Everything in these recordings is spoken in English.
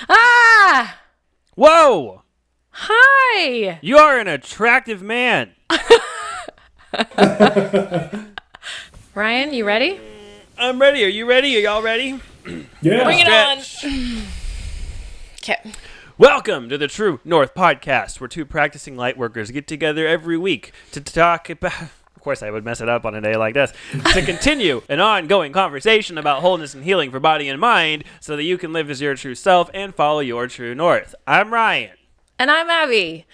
Ah! Whoa! Hi! You are an attractive man. Ryan, you ready? I'm ready. Are you ready? Are y'all ready? Yeah. Bring it on! Stretch. Okay. Welcome to the True North Podcast, where two practicing light workers get together every week to talk about... Of course, I would mess it up on a day like this. To continue an ongoing conversation about wholeness and healing for body and mind so that you can live as your true self and follow your true north. I'm Ryan. And I'm Abby.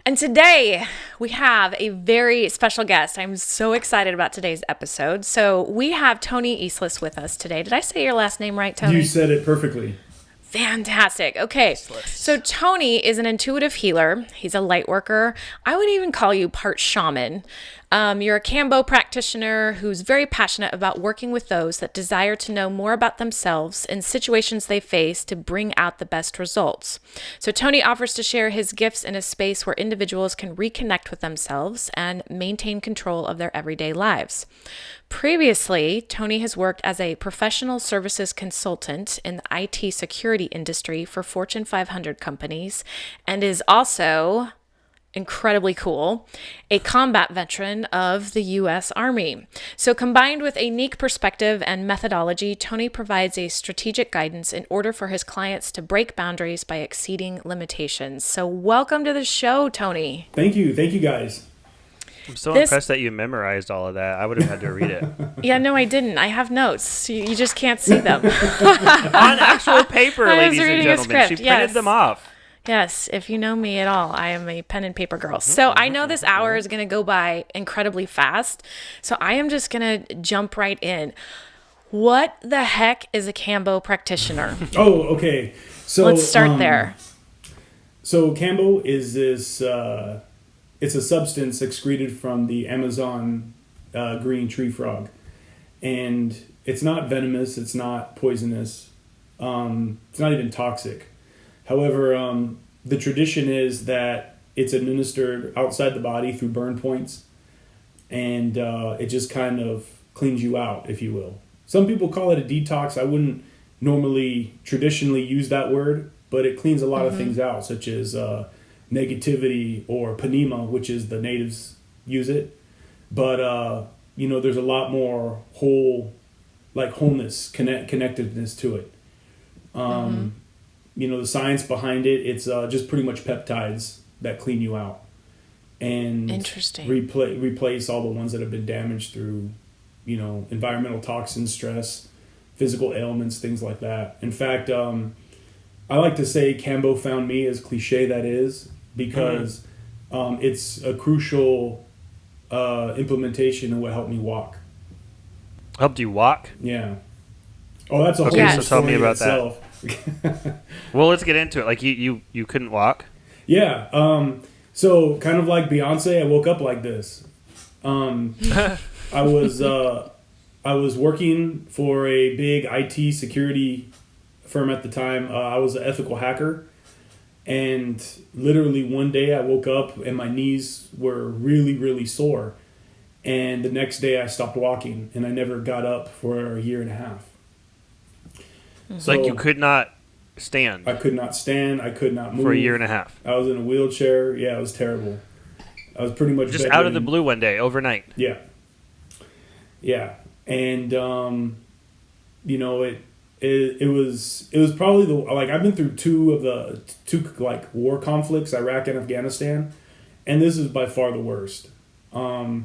And today we have a very special guest. I'm so excited about today's episode. So we have Tony Islas with us today. Did I say your last name right, Tony? You said it perfectly. Fantastic. Okay. So Tony is an intuitive healer. He's a light worker. I would even call you part shaman. You're a Kambo practitioner who's very passionate about working with those that desire to know more about themselves and situations they face to bring out the best results. So Tony offers to share his gifts in a space where individuals can reconnect with themselves and maintain control of their everyday lives. Previously, Tony has worked as a professional services consultant in the IT security industry for Fortune 500 companies and is also, incredibly cool, a combat veteran of the U.S. Army. So combined with a unique perspective and methodology, Tony provides a strategic guidance in order for his clients to break boundaries by exceeding limitations. So welcome to the show, Tony. Thank you. Thank you, guys. I'm so impressed that you memorized all of that. I would have had to read it. Yeah, no, I didn't. I have notes. You just can't see them. On actual paper, I was ladies and reading a gentlemen. script, She printed yes. them off. Yes, if you know me at all, I am a pen and paper girl. So I know this hour is going to go by incredibly fast. So I am just going to jump right in. What the heck is a Kambo practitioner? Oh, okay. So Let's start there. So Kambo is this. It's a substance excreted from the Amazon green tree frog, and it's not venomous. It's not poisonous. It's not even toxic. However, the tradition is that it's administered outside the body through burn points, and it just kind of cleans you out, if you will. Some people call it a detox. I wouldn't normally traditionally use that word, but it cleans a lot of things out, such as negativity or panema, which is the natives use it. But, there's a lot more wholeness, connectedness to it. The science behind it, it's just pretty much peptides that clean you out and Interesting. replace all the ones that have been damaged through, environmental toxins, stress, physical ailments, things like that. In fact, I like to say Kambo found me, as cliche that is, because it's a crucial implementation of what helped me walk. Helped you walk? Yeah. Oh, that's a whole Okay, other so tell me story in about that. itself. Well, let's get into it. Like, you couldn't walk? Yeah. So kind of like Beyonce, I woke up like this. I was working for a big IT security firm at the time. I was an ethical hacker, and literally one day I woke up and my knees were really, really sore. And the next day I stopped walking, and I never got up for a year and a half. It's like you could not stand. I could not stand. I could not move. For a year and a half. I was in a wheelchair. Yeah, it was terrible. I was pretty much Just out of the blue one day, overnight. Yeah. Yeah. And, it was probably I've been through two war conflicts, Iraq and Afghanistan, and this is by far the worst. I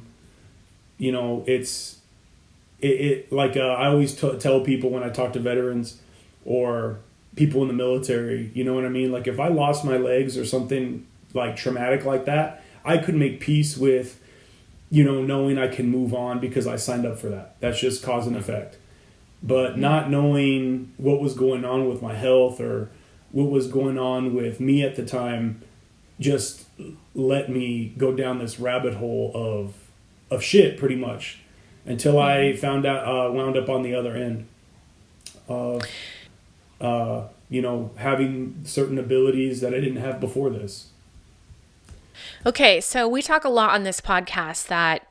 always tell people when I talk to veterans or people in the military, you know what I mean? Like, if I lost my legs or something like traumatic like that, I could make peace with, knowing I can move on because I signed up for that. That's just cause and effect. But not knowing what was going on with my health or what was going on with me at the time just let me go down this rabbit hole of shit, pretty much, until I wound up on the other end of having certain abilities that I didn't have before this. Okay, so we talk a lot on this podcast that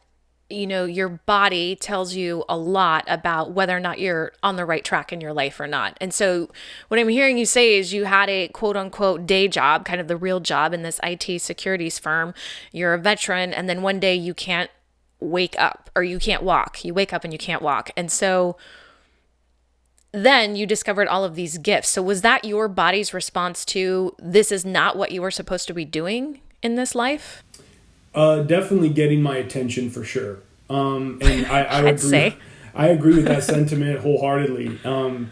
your body tells you a lot about whether or not you're on the right track in your life or not. And so what I'm hearing you say is you had a quote unquote day job, kind of the real job in this IT securities firm. You're a veteran, and then one day you can't wake up, or you can't walk. You wake up and you can't walk. And so then you discovered all of these gifts. So was that your body's response to, this is not what you were supposed to be doing in this life? Definitely getting my attention for sure. And I I'd agree. say. I agree with that sentiment wholeheartedly. So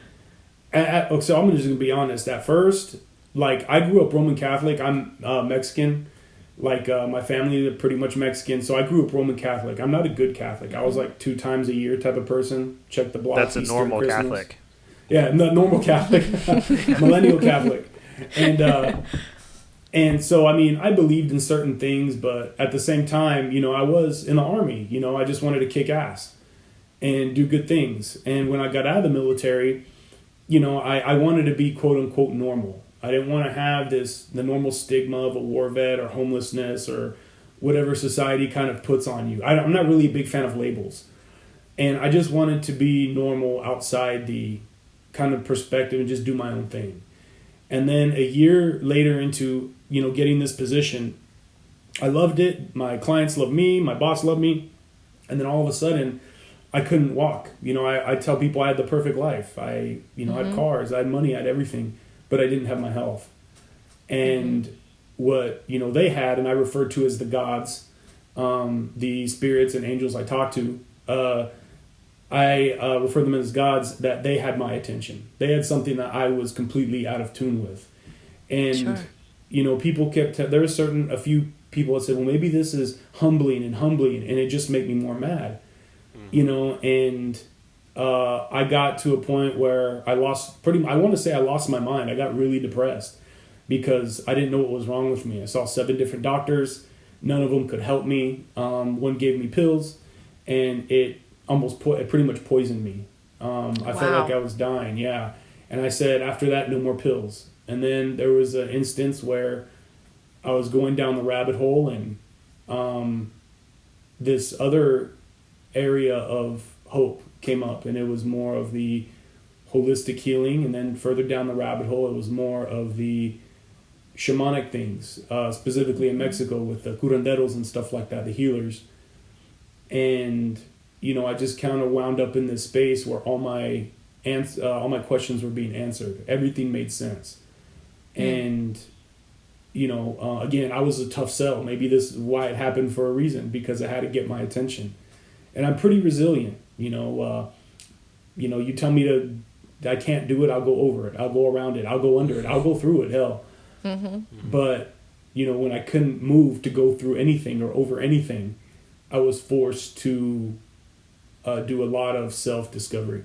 I'm just gonna be honest. At first, like, I grew up Roman Catholic. I'm Mexican. Like, my family is pretty much Mexican, so I grew up Roman Catholic. I'm not a good Catholic. I was like 2 times a year type of person. Check the block. That's a Easter, normal Christmas. Catholic. Yeah, normal Catholic, millennial Catholic, and so I mean, I believed in certain things, but at the same time, I was in the army. I just wanted to kick ass and do good things. And when I got out of the military, I wanted to be quote unquote normal. I didn't want to have the normal stigma of a war vet or homelessness or whatever society kind of puts on you. I'm not really a big fan of labels. And I just wanted to be normal outside the kind of perspective and just do my own thing. And then a year later into, getting this position, I loved it. My clients loved me. My boss loved me. And then all of a sudden, I couldn't walk. I tell people I had the perfect life. I had cars, I had money, I had everything, but I didn't have my health. And what, they had, and I referred to as the gods, the spirits and angels I talked to, I refer to them as gods, that they had my attention. They had something that I was completely out of tune with. And, people there was a few people that said, well, maybe this is humbling, and it just made me more mad. And I got to a point where I lost my mind. I got really depressed because I didn't know what was wrong with me. I saw 7 different doctors. None of them could help me. One gave me pills, and it pretty much poisoned me. I felt like I was dying. Yeah. And I said, after that, no more pills. And then there was an instance where I was going down the rabbit hole, and this other area of hope came up, and it was more of the holistic healing. And then further down the rabbit hole, it was more of the shamanic things, specifically in Mexico with the curanderos and stuff like that, the healers. And I just kind of wound up in this space where all my questions were being answered. Everything made sense. And, again, I was a tough sell. Maybe this is why it happened, for a reason, because I had to get my attention. And I'm pretty resilient. You tell me I can't do it, I'll go over it. I'll go around it. I'll go under it. I'll go through it, hell. But, when I couldn't move to go through anything or over anything, I was forced to do a lot of self-discovery.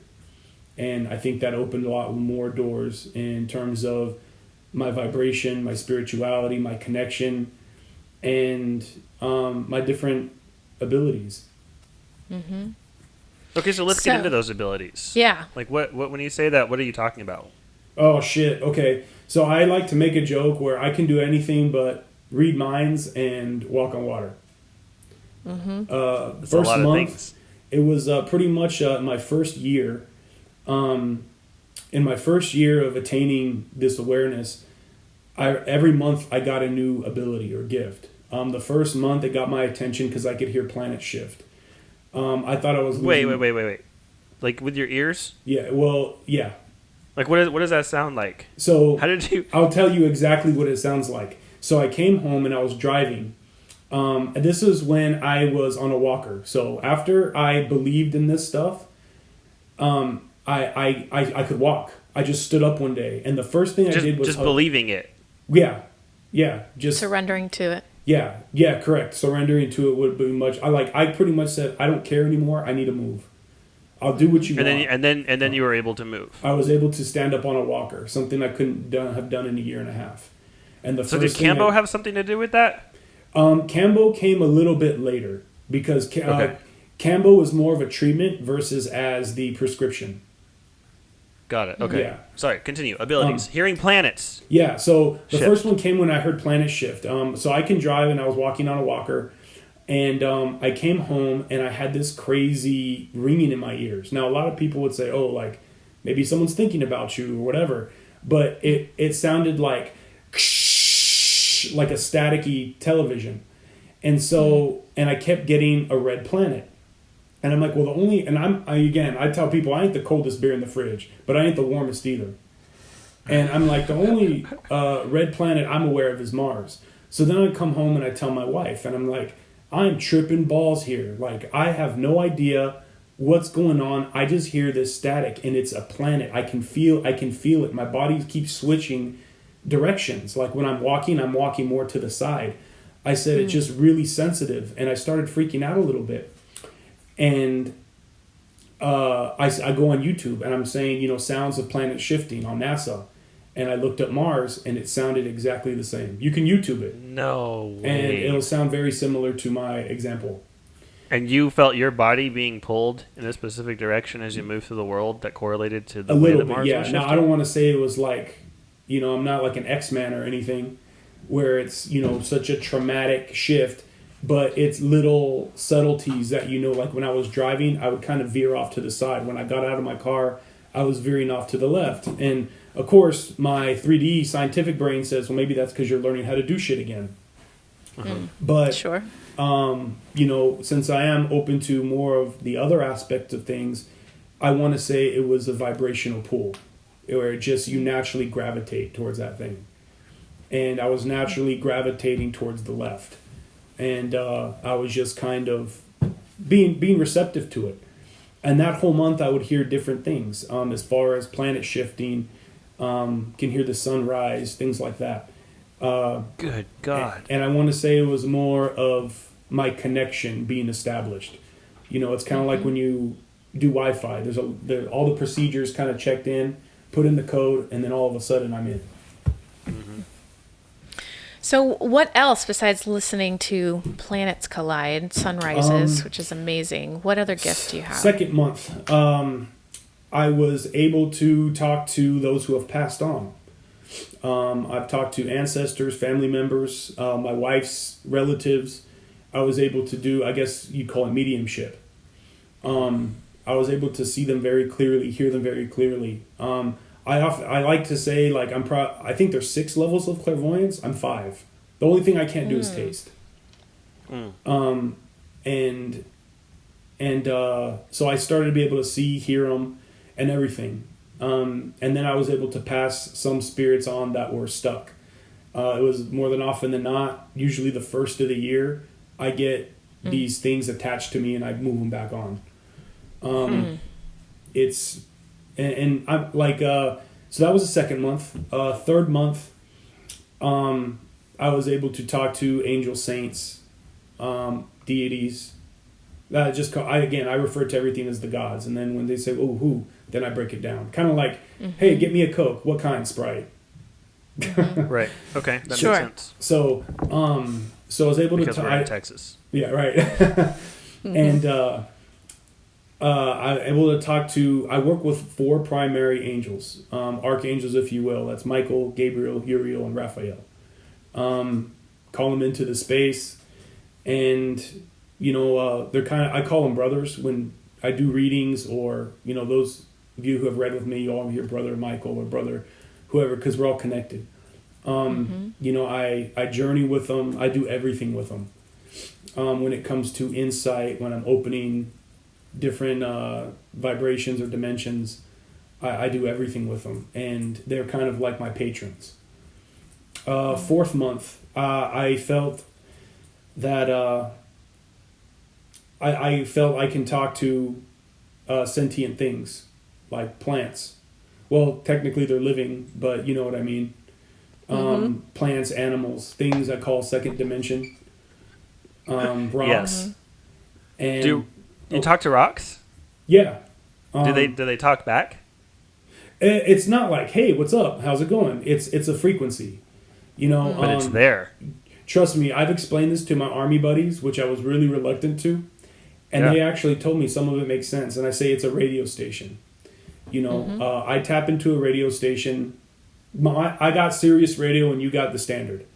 And I think that opened a lot more doors in terms of my vibration, my spirituality, my connection, and my different abilities. Okay, so let's get into those abilities. Yeah. Like, what when you say that, what are you talking about? Oh, shit. Okay. So I like to make a joke where I can do anything but read minds and walk on water. That's First a lot of month, things. it was pretty much my first year. In my first year of attaining this awareness, every month I got a new ability or gift. The first month it got my attention because I could hear planets shift. I thought I was losing... Wait. Like with your ears? Yeah, well, yeah. Like what does that sound like? So how did you... I'll tell you exactly what it sounds like. So I came home and I was driving. And this is when I was on a walker. So after I believed in this stuff, I could walk. I just stood up one day, and the first thing I did was... Just believing it. Yeah. Just surrendering to it. Yeah, correct. Surrendering to it would be much... I pretty much said, I don't care anymore, I need to move. I'll do what you want. And then you were able to move. I was able to stand up on a walker, something I couldn't have done in a year and a half. And so did Kambo have something to do with that? Kambo came a little bit later, because Kambo was more of a treatment versus as the prescription. Got it. Okay. Yeah. Sorry, continue. Abilities. Hearing planets. Yeah, so the Shift. first one came when I heard planets shift. So I can drive, and I was walking on a walker. And I came home and I had this crazy ringing in my ears. Now, a lot of people would say, oh, like maybe someone's thinking about you or whatever. But it sounded like a staticky television. And so, and I kept getting a red planet. And I'm like, well, I tell people I ain't the coldest beer in the fridge, but I ain't the warmest either. And I'm like, the only red planet I'm aware of is Mars. So then I come home and I tell my wife, and I'm like, I'm tripping balls here. Like, I have no idea what's going on. I just hear this static, and it's a planet. I can feel it. My body keeps switching directions. Like when I'm walking more to the side. I said it's just really sensitive, and I started freaking out a little bit. And I go on YouTube, and I'm saying, sounds of planet shifting on NASA. And I looked up Mars, and it sounded exactly the same. You can YouTube it. No way. And it'll sound very similar to my example. And you felt your body being pulled in a specific direction as you moved through the world that correlated to the way that Mars was shifting? Now, I don't want to say it was like, I'm not like an X-Man or anything where it's, such a traumatic shift. But it's little subtleties that, like when I was driving, I would kind of veer off to the side. When I got out of my car, I was veering off to the left. And, of course, my 3D scientific brain says, well, maybe that's because you're learning how to do shit again. But, sure. Since I am open to more of the other aspects of things, I want to say it was a vibrational pull where you naturally gravitate towards that thing. And I was naturally gravitating towards the left. And I was just kind of being receptive to it. And that whole month I would hear different things as far as planet shifting, can hear the sunrise, things like that. Good God. And I want to say it was more of my connection being established. It's kind of like when you do Wi-Fi. All the procedures kind of checked in, put in the code, and then all of a sudden I'm in. Mm-hmm. So what else besides listening to planets collide, sunrises, which is amazing? What other gifts do you have? Second month, I was able to talk to those who have passed on. I've talked to ancestors, family members, my wife's relatives. I was able to do, I guess you'd call it mediumship. I was able to see them very clearly, hear them very clearly. I like to say, like, I think there's 6 levels of clairvoyance. I'm 5. The only thing I can't do is taste. So I started to be able to see, hear them, and everything. And then I was able to pass some spirits on that were stuck. It was more than often than not, usually the first of the year, I get these things attached to me and I move them back on. And I'm like, so that was the second month. Third month, I was able to talk to angel saints, deities. I refer to everything as the gods. And then when they say, oh, who? Then I break it down. Kind of like, hey, get me a Coke. What kind? Sprite. Right. Okay. That makes sense. So I was able because to... we're in Texas. Yeah, right. And I'm able to talk to... I work with 4 primary angels. Archangels, if you will. That's Michael, Gabriel, Uriel, and Raphael. Call them into the space. And, they're kind of... I call them brothers when I do readings, or, those of you who have read with me, you all hear Brother Michael or Brother whoever, because we're all connected. I journey with them. I do everything with them. When it comes to insight, when I'm opening different vibrations or dimensions, I do everything with them. And they're kind of like my patrons. Fourth month, I felt that I felt I can talk to sentient things, like plants. Well, technically they're living, but you know what I mean. Plants, animals, things I call second dimension. Rocks. Yes. And do you talk to rocks? Yeah. Do they talk back? It's not like, hey, what's up? How's it going? It's a frequency. But it's there. Trust me, I've explained this to my army buddies, which I was really reluctant to. And they actually told me some of it makes sense. And I say it's a radio station. I tap into a radio station. I got Sirius Radio and you got the standard.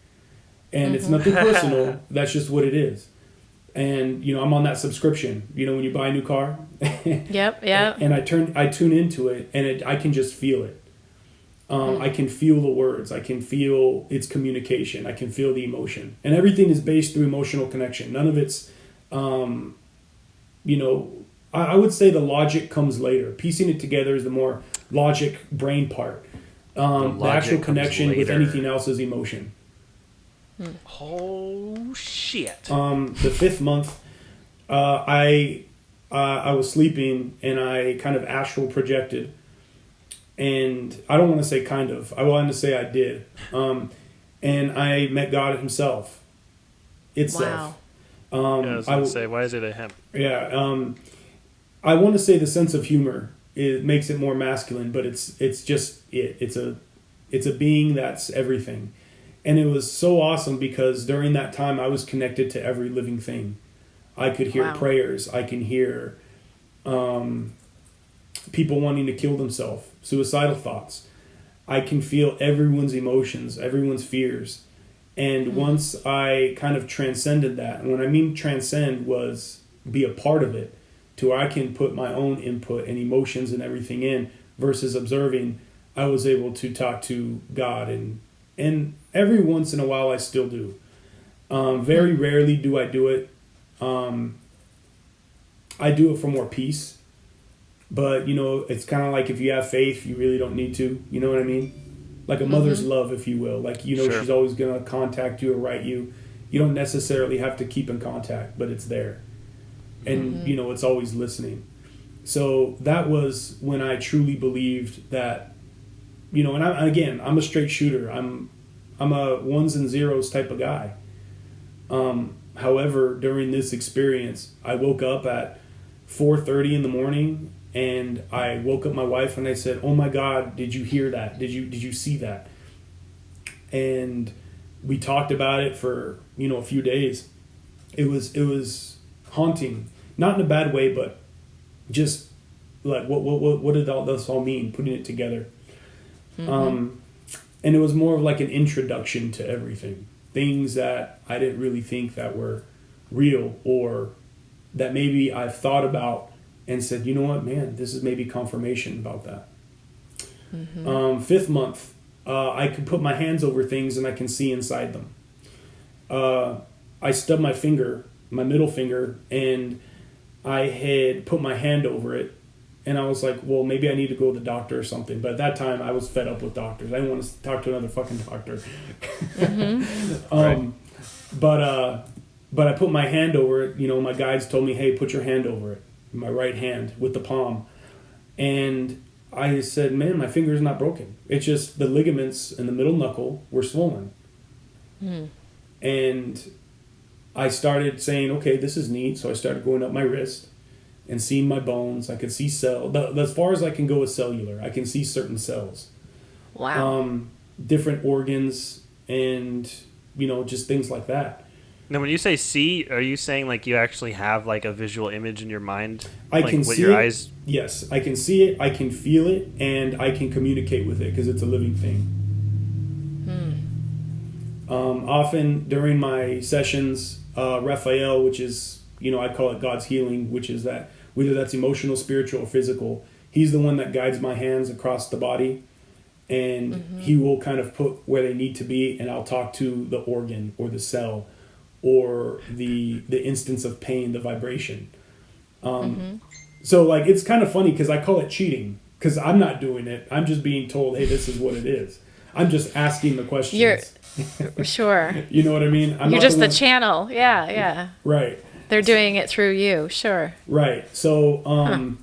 And it's nothing personal. That's just what it is. And, I'm on that subscription, when you buy a new car. Yep. And I tune into it, and I can just feel it. I can feel the words. I can feel its communication. I can feel the emotion. And everything is based through emotional connection. None of it's, I would say the logic comes later. Piecing it together is the more logic brain part. The actual connection with anything else is emotion. Oh, shit. The 5th month, I was sleeping and I kind of astral projected. And I don't want to say kind of. I want to say I did. And I met God himself. Itself. Wow. I was going to say, why is it a him? Yeah. I want to say the sense of humor makes it more masculine, but it's just it. It's a being that's everything. And it was so awesome because during that time I was connected to every living thing. I could hear prayers. I can hear people wanting to kill themselves, suicidal thoughts. I can feel everyone's emotions, everyone's fears. And once I kind of transcended that, and when I mean transcend was be a part of it, to where I can put my own input and emotions and everything in versus observing, I was able to talk to God. And every once in a while I still do. Very rarely do I do it. I do it for more peace. But, it's kind of like if you have faith, you really don't need to. You know what I mean? Like a mother's love, if you will. Like, Sure. She's always going to contact you or write you. You don't necessarily have to keep in contact, but it's there. And, it's always listening. So that was when I truly believed that, and I'm a straight shooter. I'm a ones and zeros type of guy. However, during this experience, I woke up at 4:30 in the morning, and I woke up my wife and I said, "Oh my God, did you hear that? Did you see that?" And we talked about it for a few days. It was haunting, not in a bad way, but just like what did all this all mean? Putting it together, and it was more of like an introduction to everything. Things that I didn't really think that were real, or that maybe I've thought about and said, you know what, man, this is maybe confirmation about that. 5th month, I can put my hands over things and I can see inside them. I stubbed my middle finger, and I had put my hand over it, and I was like, well, maybe I need to go to the doctor or something. But at that time, I was fed up with doctors. I didn't want to talk to another fucking doctor. Right. But I put my hand over it. My guides told me, hey, put your hand over it, my right hand with the palm. And I said, man, my finger's not broken. It's just the ligaments in the middle knuckle were swollen. And I started saying, okay, this is neat. So I started going up my wrist and seeing my bones. I could see as far as I can go with cellular. I can see certain cells. Wow. Different organs and, just things like that. Now, when you say see, are you saying like you actually have like a visual image in your mind? I like, can with see your it. eyes? Yes, I can see it. I can feel it, and I can communicate with it because it's a living thing. Often during my sessions, Raphael, which is, I call it God's healing, which is that whether that's emotional, spiritual, or physical, he's the one that guides my hands across the body, and he will kind of put where they need to be, and I'll talk to the organ or the cell or the instance of pain, the vibration. So like it's kind of funny because I call it cheating because I'm not doing it. I'm just being told, hey, this is what it is. I'm just asking the questions. You're sure. You know what I mean? You're just the channel. Yeah. Right. They're doing it through you. Sure. Right. So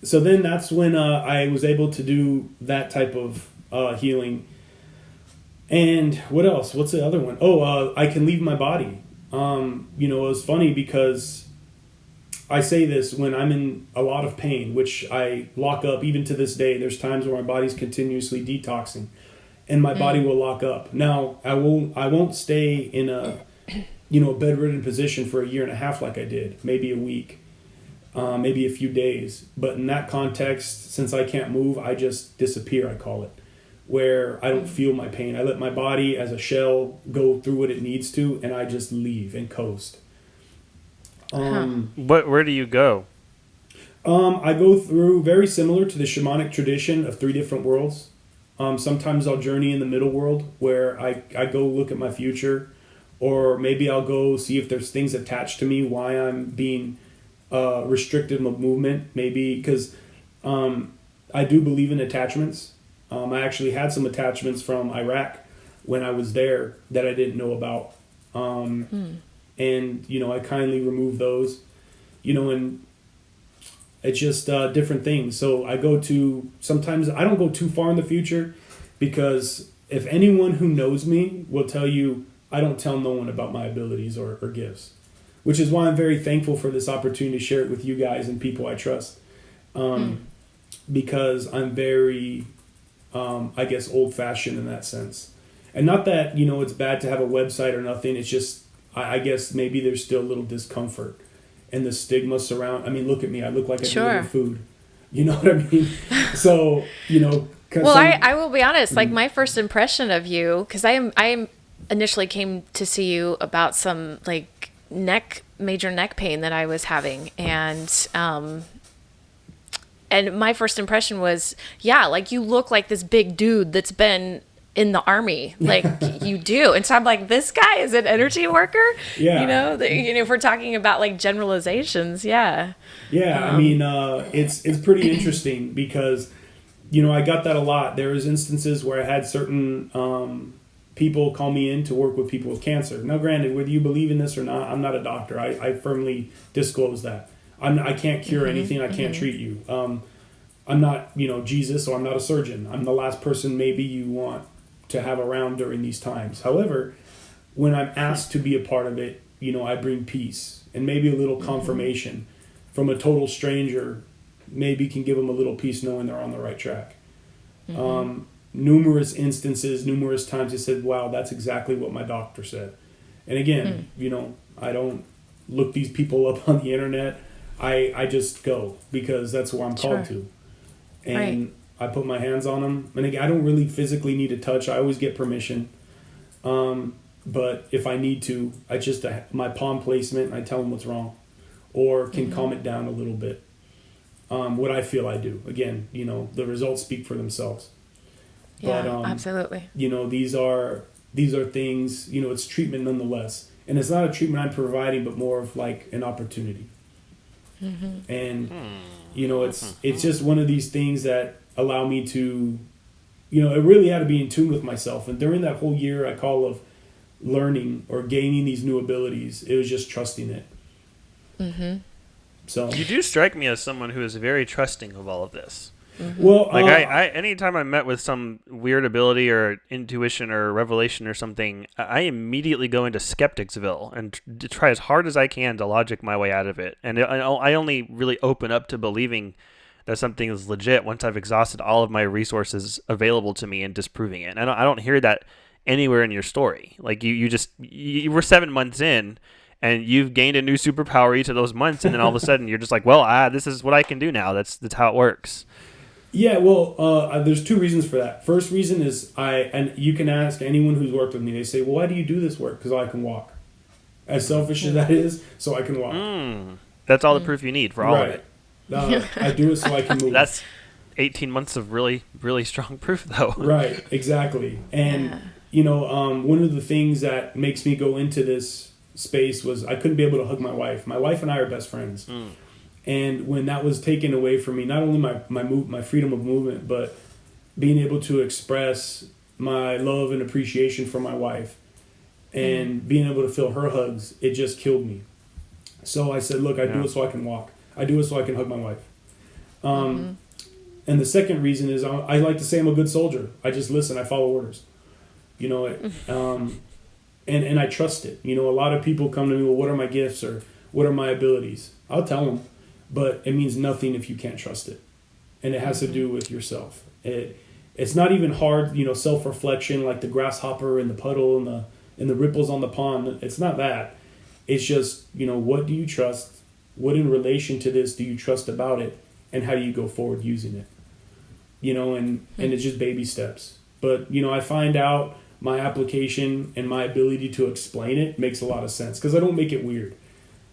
so then that's when I was able to do that type of healing. And what else? What's the other one? I can leave my body. It was funny because I say this when I'm in a lot of pain, which I lock up even to this day. There's times where my body's continuously detoxing and my body will lock up. Now, I won't stay in a bedridden position for a year and a half like I did, maybe a week, maybe a few days. But in that context, since I can't move, I just disappear, I call it, where I don't feel my pain. I let my body as a shell go through what it needs to, and I just leave and coast. Where do you go? I go through very similar to the shamanic tradition of 3 different worlds. Sometimes I'll journey in the middle world where I go look at my future, or maybe I'll go see if there's things attached to me, why I'm being restricted of movement. Maybe because I do believe in attachments. I actually had some attachments from Iraq when I was there that I didn't know about. And, I kindly removed those, and it's just different things. So sometimes I don't go too far in the future, because if anyone who knows me will tell you, I don't tell no one about my abilities or gifts, which is why I'm very thankful for this opportunity to share it with you guys and people I trust. Because I'm very, I guess, old-fashioned in that sense. And not that, it's bad to have a website or nothing. It's just, I guess maybe there's still a little discomfort and the stigma surround. I mean, look at me. I look like I deliver food. You know what I mean? So, Well, I will be honest. Like, my first impression of you, because I initially came to see you about some like major neck pain that I was having, and my first impression was, yeah, like you look like this big dude that's been in the army, like you do. And so I'm like, this guy is an energy worker. Yeah. If we're talking about like generalizations, yeah. Yeah, I mean, it's pretty interesting because, I got that a lot. There was instances where I had certain people call me in to work with people with cancer. Now, granted, whether you believe in this or not, I'm not a doctor. I firmly disclose that. I can't cure anything. I can't treat you. I'm not, Jesus, or I'm not a surgeon. I'm the last person maybe you want to have around during these times. However, when I'm asked to be a part of it, I bring peace and maybe a little confirmation from a total stranger. Maybe can give them a little peace knowing they're on the right track. Numerous instances, numerous times they said, wow, that's exactly what my doctor said. And again, I don't look these people up on the internet. I just go because that's where I'm called to. And I put my hands on them. And again, I don't really physically need to touch. I always get permission. But if I need to, I just my palm placement, I tell them what's wrong, or can calm it down a little bit. What I feel I do. Again, the results speak for themselves. Yeah, but, absolutely. These are things, it's treatment nonetheless. And it's not a treatment I'm providing, but more of like an opportunity. And, it's just one of these things that allow me to, it really had to be in tune with myself. And during that whole year I call of learning or gaining these new abilities, it was just trusting it. So you do strike me as someone who is very trusting of all of this. Well, like I anytime I'm met with some weird ability or intuition or revelation or something, I immediately go into skepticsville and try as hard as I can to logic my way out of it. And I only really open up to believing that something is legit once I've exhausted all of my resources available to me and disproving it. And I don't hear that anywhere in your story. Like you were 7 months in, and you've gained a new superpower each of those months, and then all of a sudden you're just like, well, this is what I can do now. That's how it works. Yeah, well, there's 2 reasons for that. First reason is and you can ask anyone who's worked with me. They say, well, why do you do this work? Because I can walk. As selfish as that is, so I can walk. That's all the proof you need for all of it. I do it so I can move. That's 18 months of really, really strong proof, though. Right, exactly. And, one of the things that makes me go into this space was I couldn't be able to hug my wife. My wife and I are best friends. And when that was taken away from me, not only my freedom of movement, but being able to express my love and appreciation for my wife and being able to feel her hugs, it just killed me. So I said, look, I do it so I can walk. I do it so I can hug my wife. And the second reason is I like to say I'm a good soldier. I just listen. I follow orders. And I trust it. A lot of people come to me, well, what are my gifts or what are my abilities? I'll tell them, but it means nothing if you can't trust it. And it has to do with yourself. It's not even hard, self-reflection like the grasshopper and the puddle and the ripples on the pond. It's not that. It's just, what do you trust? What in relation to this do you trust about it? And how do you go forward using it? And it's just baby steps. But, I find out my application and my ability to explain it makes a lot of sense because I don't make it weird.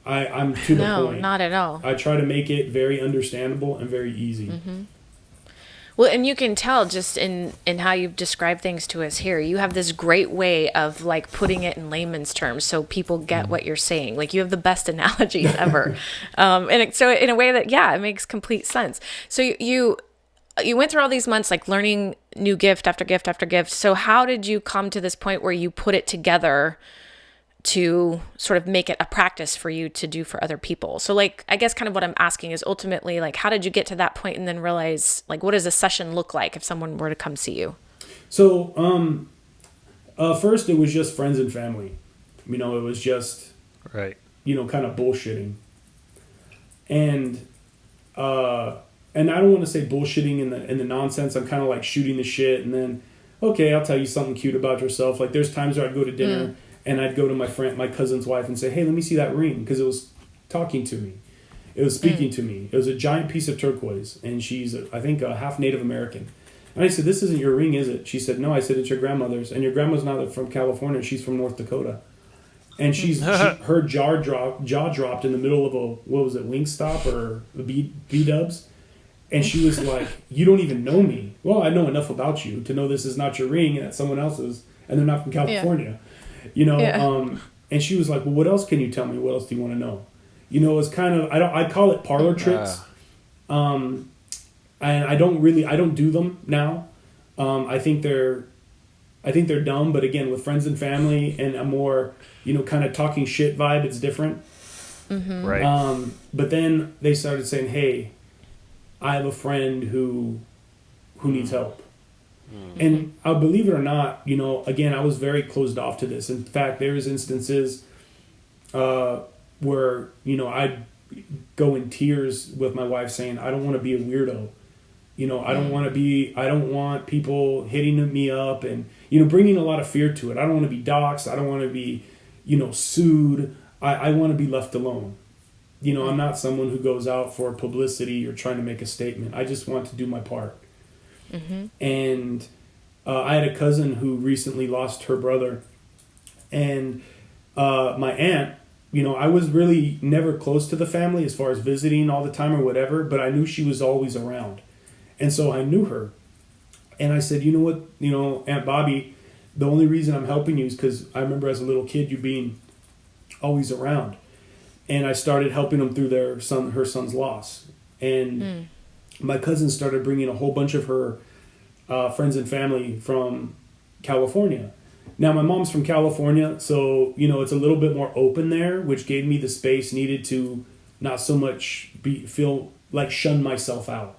I'm to the No, point. not at all. I try to make it very understandable and very easy. Well, and you can tell just in how you've described things to us here, you have this great way of like putting it in layman's terms so people get what you're saying. Like you have the best analogies ever. So in a way that, yeah, it makes complete sense. So you went through all these months like learning new gift after gift after gift. So how did you come to this point where you put it together to sort of make it a practice for you to do for other people? So like, I guess kind of what I'm asking is ultimately like, how did you get to that point and then realize like, what does a session look like if someone were to come see you? So, first it was just friends and family. You know, it was just, Right. you know, kind of bullshitting. And I don't want to say bullshitting in the nonsense. I'm kind of like shooting the shit and then, okay, I'll tell you something cute about yourself. Like there's times where I'd go to dinner and I'd go to my cousin's wife and say, hey, let me see that ring. Because it was talking to me. It was speaking to me. It was a giant piece of turquoise. And she's, I think, half Native American. And I said, this isn't your ring, is it? She said, no. I said, it's your grandmother's. And your grandma's not from California. She's from North Dakota. And her jaw dropped in the middle of a, what was it, Wingstop or a B-dubs. And she was like, you don't even know me. Well, I know enough about you to know this is not your ring and it's someone else's. And they're not from California. Yeah. You know, and she was like, well, what else can you tell me? What else do you want to know? You know, it's kind of, I call it parlor tricks. And I don't do them now. I think they're dumb, but again, with friends and family and a more, you know, kind of talking shit vibe, it's different. Mm-hmm. Right. But then they started saying, hey, I have a friend who needs help. And believe it or not, you know, again, I was very closed off to this. In fact, there's instances where, you know, I'd go in tears with my wife saying, I don't want to be a weirdo. You know, I don't want people hitting me up and, you know, bringing a lot of fear to it. I don't want to be doxxed. I don't want to be, you know, sued. I want to be left alone. You know, I'm not someone who goes out for publicity or trying to make a statement. I just want to do my part. Mm-hmm. And I had a cousin who recently lost her brother. And my aunt, you know, I was really never close to the family as far as visiting all the time or whatever, but I knew she was always around. And so I knew her. And I said, you know what, you know, Aunt Bobby, the only reason I'm helping you is because I remember as a little kid you being always around. And I started helping them through her son's loss. And my cousin started bringing a whole bunch of her friends and family from California. Now, my mom's from California, so, you know, it's a little bit more open there, which gave me the space needed to not so much feel like shun myself out.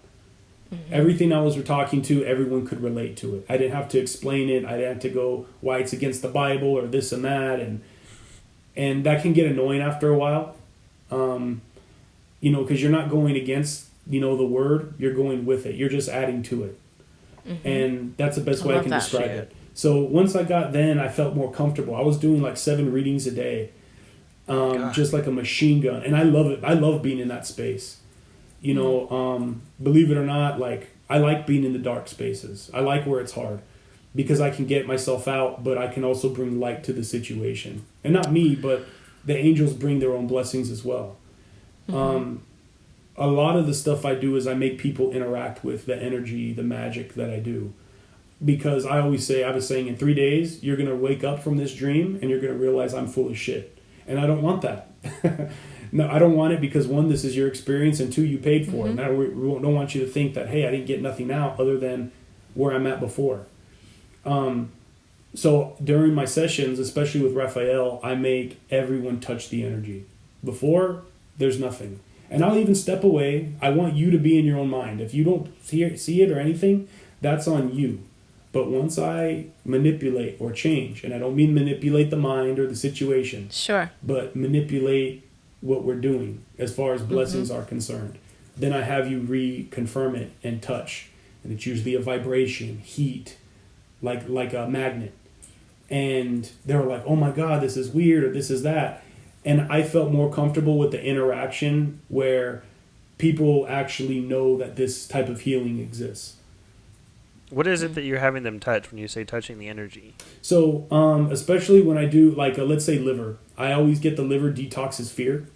Mm-hmm. Everything I was talking to, everyone could relate to it. I didn't have to explain it. I didn't have to go why it's against the Bible or this and that. And that can get annoying after a while, you know, because you're not going against, you know, the word. You're going with it. You're just adding to it. Mm-hmm. And that's the best way I can describe it. So once I I felt more comfortable. I was doing like 7 readings a day, just like a machine gun. And I love it. I love being in that space. You know, believe it or not, like I like being in the dark spaces. I like where it's hard because I can get myself out, but I can also bring light to the situation. And not me, but the angels bring their own blessings as well. Mm-hmm. A lot of the stuff I do is I make people interact with the energy, the magic that I do. Because I always say, I was saying in 3 days, you're going to wake up from this dream and you're going to realize I'm full of shit. And I don't want that. No, I don't want it because 1, this is your experience, and 2, you paid for it. And I don't want you to think that, hey, I didn't get nothing out other than where I'm at before. So during my sessions, especially with Raphael, I make everyone touch the energy. Before, there's nothing. And I'll even step away. I want you to be in your own mind. If you don't see it or anything, that's on you. But once I manipulate or change, and I don't mean manipulate the mind or the situation, sure, but manipulate what we're doing as far as blessings are concerned, then I have you reconfirm it and touch. And it's usually a vibration, heat, like a magnet. And they were like, oh my God, this is weird, or this is that. And I felt more comfortable with the interaction where people actually know that this type of healing exists. What is it that you're having them touch when you say touching the energy? So, especially when I do, like, let's say liver. I always get the liver detoxes fear.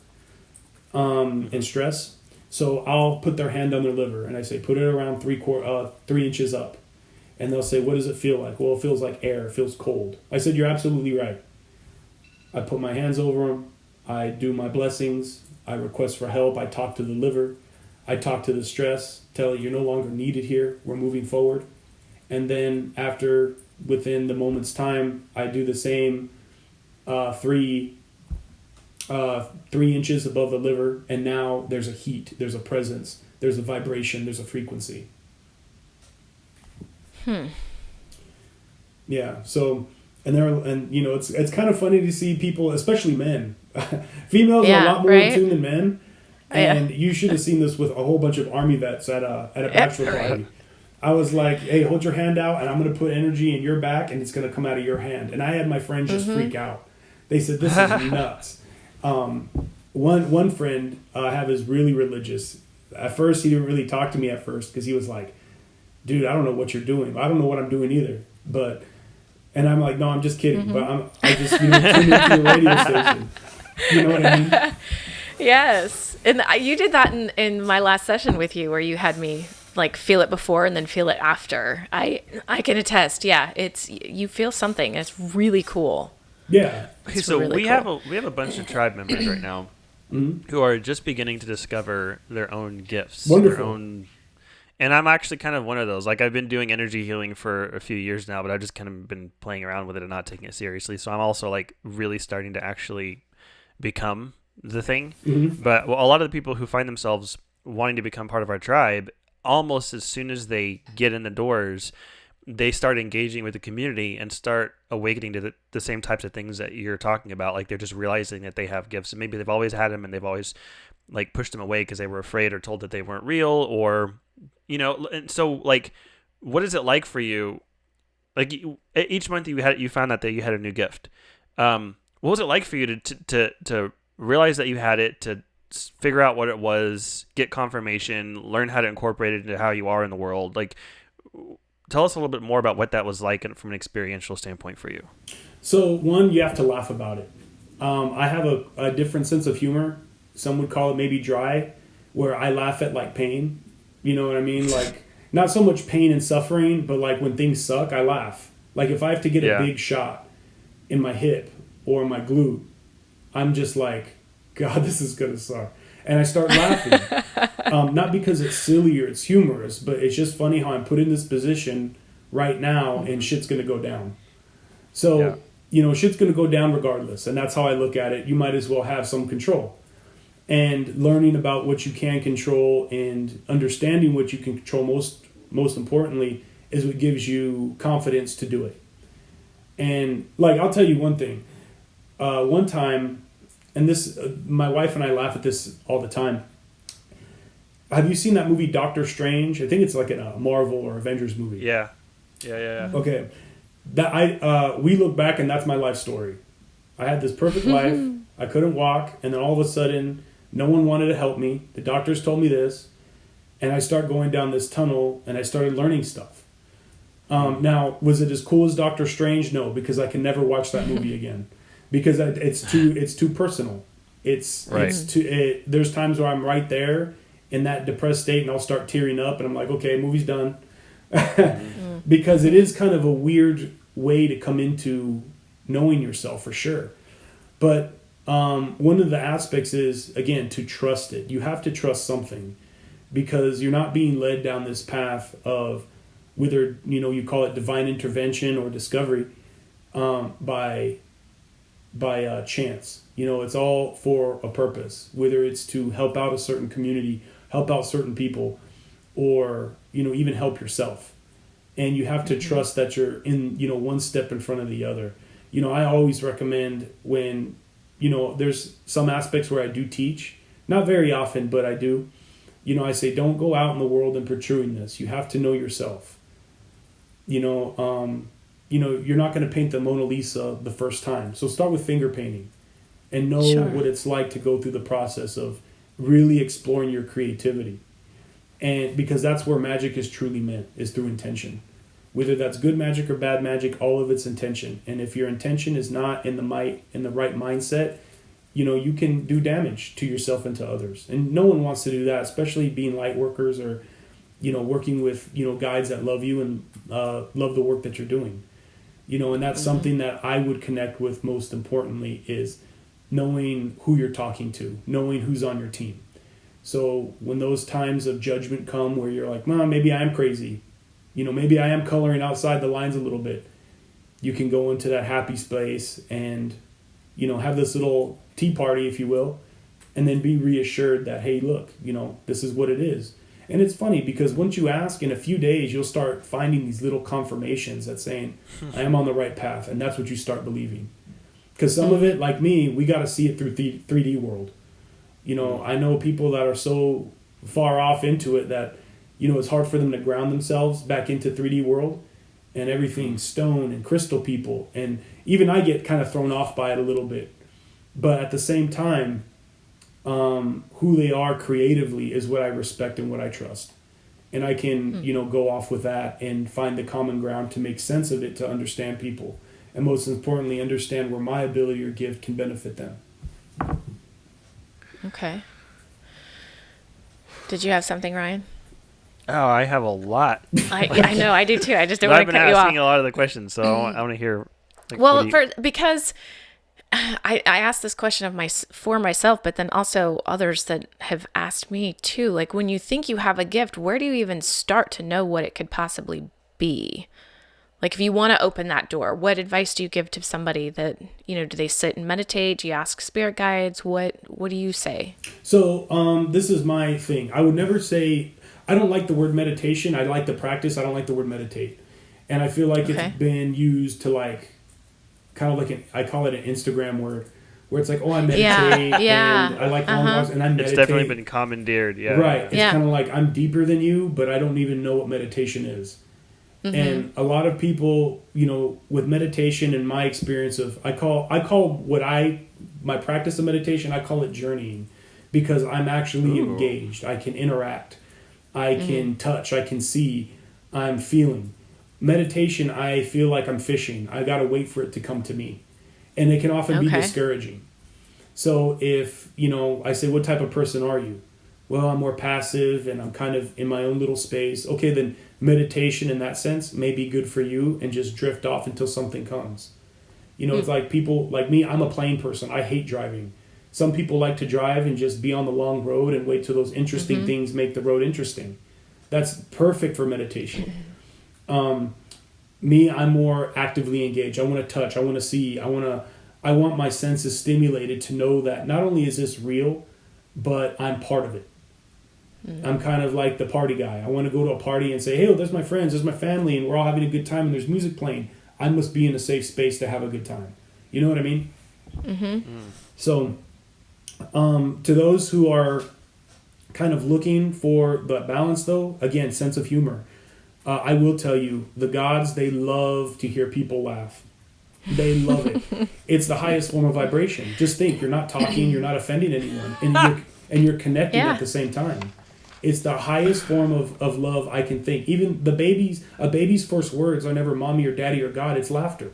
and stress. So I'll put their hand on their liver and I say, put it around 3 inches up. And they'll say, what does it feel like? Well, it feels like air. It feels cold. I said, you're absolutely right. I put my hands over them. I do my blessings. I request for help. I talk to the liver. I talk to the stress. Tell it you're no longer needed here. We're moving forward. And then within the moment's time, I do the same 3 inches above the liver. And now there's a heat. There's a presence. There's a vibration. There's a frequency. Yeah. So, and you know, it's kind of funny to see people, especially men. Females are a lot more in tune than men. And you should have seen this with a whole bunch of Army vets at a bachelor party. I was like, hey, hold your hand out and I'm going to put energy in your back and it's going to come out of your hand. And I had my friends just freak out. They said, this is nuts. One friend I have is really religious. At first, he didn't really talk to me at first because he was like, dude, I don't know what you're doing. I don't know what I'm doing either. And I'm like, no, I'm just kidding. But I just tuned into the radio station. You know what I mean? Yes. And you did that in my last session with you where you had me like feel it before and then feel it after. I can attest. Yeah. You feel something. It's really cool. Yeah. Okay, so really cool. we have a bunch of tribe members right now who are just beginning to discover their own gifts. Wonderful. And I'm actually kind of one of those. Like, I've been doing energy healing for a few years now, but I've just kind of been playing around with it and not taking it seriously. So I'm also like really starting to actually become the thing. But a lot of the people who find themselves wanting to become part of our tribe, almost as soon as they get in the doors, they start engaging with the community and start awakening to the same types of things that you're talking about. Like, they're just realizing that they have gifts, and maybe they've always had them and they've always like pushed them away because they were afraid or told that they weren't real, or you know. And so, like, what is it like for you? Like, each month you found out that you had a new gift. What was it like for you to realize that you had it, to figure out what it was, get confirmation, learn how to incorporate it into how you are in the world? Like, tell us a little bit more about what that was like from an experiential standpoint for you. So, one, you have to laugh about it. I have a different sense of humor. Some would call it maybe dry, where I laugh at like pain. You know what I mean? Like, not so much pain and suffering, but like when things suck, I laugh. Like, if I have to get a big shot in my hip or my glute, I'm just like, God, this is going to suck. And I start laughing. Not because it's silly or it's humorous, but it's just funny how I'm put in this position right now and shit's going to go down. So, you know, shit's going to go down regardless. And that's how I look at it. You might as well have some control. And learning about what you can control and understanding what you can control most importantly is what gives you confidence to do it. And like, I'll tell you one thing. One time, and this, my wife and I laugh at this all the time. Have you seen that movie Doctor Strange? I think it's like a Marvel or Avengers movie. Yeah. Okay. We look back and that's my life story. I had this perfect life. I couldn't walk, and then all of a sudden, no one wanted to help me. The doctors told me this, and I start going down this tunnel, and I started learning stuff. Now, was it as cool as Doctor Strange? No, because I can never watch that movie again, because it's too personal. It's too. There's times where I'm right there in that depressed state, and I'll start tearing up, and I'm like, okay, movie's done, because it is kind of a weird way to come into knowing yourself for sure, but. One of the aspects is, again, to trust it. You have to trust something, because you're not being led down this path of whether, you know, you call it divine intervention or discovery, by chance. You know, it's all for a purpose, whether it's to help out a certain community, help out certain people, or, you know, even help yourself. And you have to trust that you're in, you know, one step in front of the other. You know, I always recommend when, you know, there's some aspects where I do teach, not very often, but I do. You know, I say, don't go out in the world and portraying this. You have to know yourself. You know, you're not going to paint the Mona Lisa the first time. So start with finger painting and know what it's like to go through the process of really exploring your creativity. And because that's where magic is truly meant, is through intention. Whether that's good magic or bad magic, all of it's intention. And if your intention is not in the right mindset, you can do damage to yourself and to others. And no one wants to do that, especially being light workers or, working with, guides that love you and love the work that you're doing. And that's something that I would connect with most importantly is knowing who you're talking to, knowing who's on your team. So when those times of judgment come where you're like, well, maybe I am crazy, maybe I am coloring outside the lines a little bit, you can go into that happy space and, have this little tea party, if you will, and then be reassured that, hey, look, this is what it is. And it's funny because once you ask, in a few days, you'll start finding these little confirmations that saying, I am on the right path. And that's what you start believing. Because some of it, like me, we got to see it through 3D world. I know people that are so far off into it that, it's hard for them to ground themselves back into 3D world and everything's stone and crystal people. And even I get kind of thrown off by it a little bit. But at the same time, who they are creatively is what I respect and what I trust. And I can, go off with that and find the common ground to make sense of it, to understand people. And most importantly, understand where my ability or gift can benefit them. Okay. Did you have something, Ryan? Oh, I have a lot. I know, I do too. I just don't want to cut you off. I've been asking a lot of the questions, so I want to hear. Because I asked this question for myself, but then also others that have asked me too. Like, when you think you have a gift, where do you even start to know what it could possibly be? Like, if you want to open that door, what advice do you give to somebody that, do they sit and meditate? Do you ask spirit guides? What do you say? So, this is my thing. I would never say, I don't like the word meditation. I like the practice. I don't like the word meditate. And I feel like it's been used to kind of like I call it an Instagram word, where it's like, oh, I meditate, and I like long walks, and I meditate. It's definitely been commandeered, yeah. Right. It's kind of like, I'm deeper than you, but I don't even know what meditation is. Mm-hmm. And a lot of people, with meditation, in my experience of, I call my practice of meditation, I call it journeying, because I'm actually engaged. I can interact. I can touch. I can see. I'm feeling. Meditation, I feel like I'm fishing. I got to wait for it to come to me. And it can often be discouraging. So if, I say, what type of person are you? Well, I'm more passive and I'm kind of in my own little space. Okay, then meditation in that sense may be good for you, and just drift off until something comes. It's like people like me, I'm a plane person. I hate driving. Some people like to drive and just be on the long road and wait till those interesting things make the road interesting. That's perfect for meditation. Me, I'm more actively engaged. I want to touch. I want to see. I want my senses stimulated to know that not only is this real, but I'm part of it. I'm kind of like the party guy. I want to go to a party and say, hey, there's my friends, there's my family, and we're all having a good time, and there's music playing. I must be in a safe space to have a good time. You know what I mean? So, to those who are kind of looking for the balance, though, again, sense of humor. I will tell you, the gods, they love to hear people laugh. They love it. It's the highest form of vibration. Just think, you're not talking, you're not offending anyone, and you're connecting at the same time. It's the highest form of love I can think. Even a baby's first words are never mommy or daddy or God, it's laughter.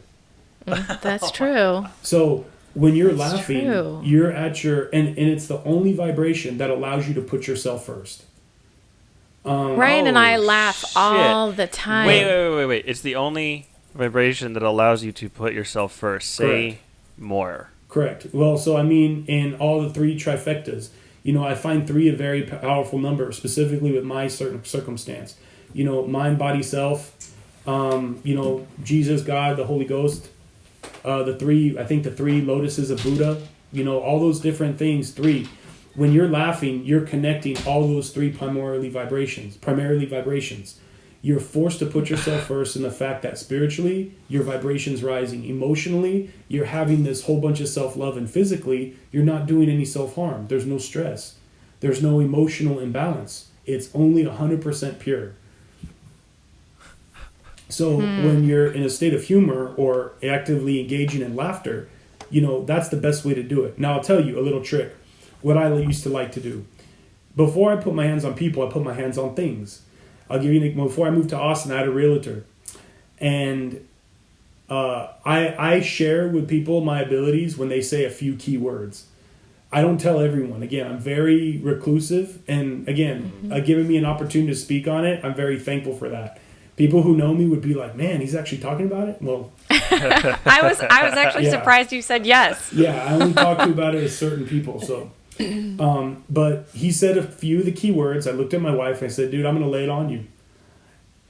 That's true. So when you're laughing, you're at your, and it's the only vibration that allows you to put yourself first. Ryan and I laugh all the time. Wait. It's the only vibration that allows you to put yourself first. Say more. Correct. Well, so I mean, in all the three trifectas, I find 3 a very powerful number, specifically with my certain circumstance. Mind, body, self, Jesus, God, the Holy Ghost, the 3 lotuses of Buddha, all those different things, 3. When you're laughing, you're connecting all those 3 primarily vibrations. You're forced to put yourself first in the fact that spiritually, your vibration's rising. Emotionally, you're having this whole bunch of self-love. And physically, you're not doing any self-harm. There's no stress. There's no emotional imbalance. It's only 100% pure. So when you're in a state of humor or actively engaging in laughter, that's the best way to do it. Now, I'll tell you a little trick. What I used to like to do. Before I put my hands on people, I put my hands on things. I'll give you before I moved to Austin, I had a realtor. And I share with people my abilities when they say a few key words. I don't tell everyone. Again, I'm very reclusive, and again, giving me an opportunity to speak on it, I'm very thankful for that. People who know me would be like, "Man, he's actually talking about it." Well, I was actually surprised you said yes. Yeah, I only talk to about it with certain people. So, but he said a few of the key words. I looked at my wife and I said, "Dude, I'm going to lay it on you."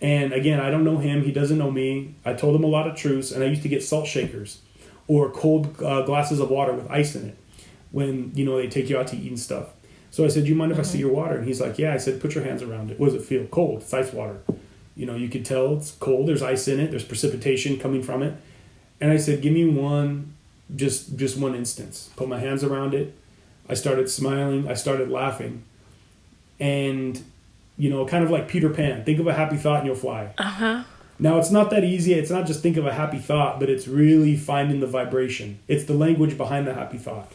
And again, I don't know him. He doesn't know me. I told him a lot of truths, and I used to get salt shakers or cold glasses of water with ice in it when they take you out to eat and stuff. So I said, "Do you mind if I see your water?" And he's like, "Yeah." I said, "Put your hands around it. What does it feel?" "Cold. It's ice water." You could tell it's cold. There's ice in it. There's precipitation coming from it. And I said, "Give me one, just one instance." Put my hands around it. I started smiling. I started laughing. And, kind of like Peter Pan. Think of a happy thought and you'll fly. Uh-huh. Now, it's not that easy. It's not just think of a happy thought, but it's really finding the vibration. It's the language behind the happy thought.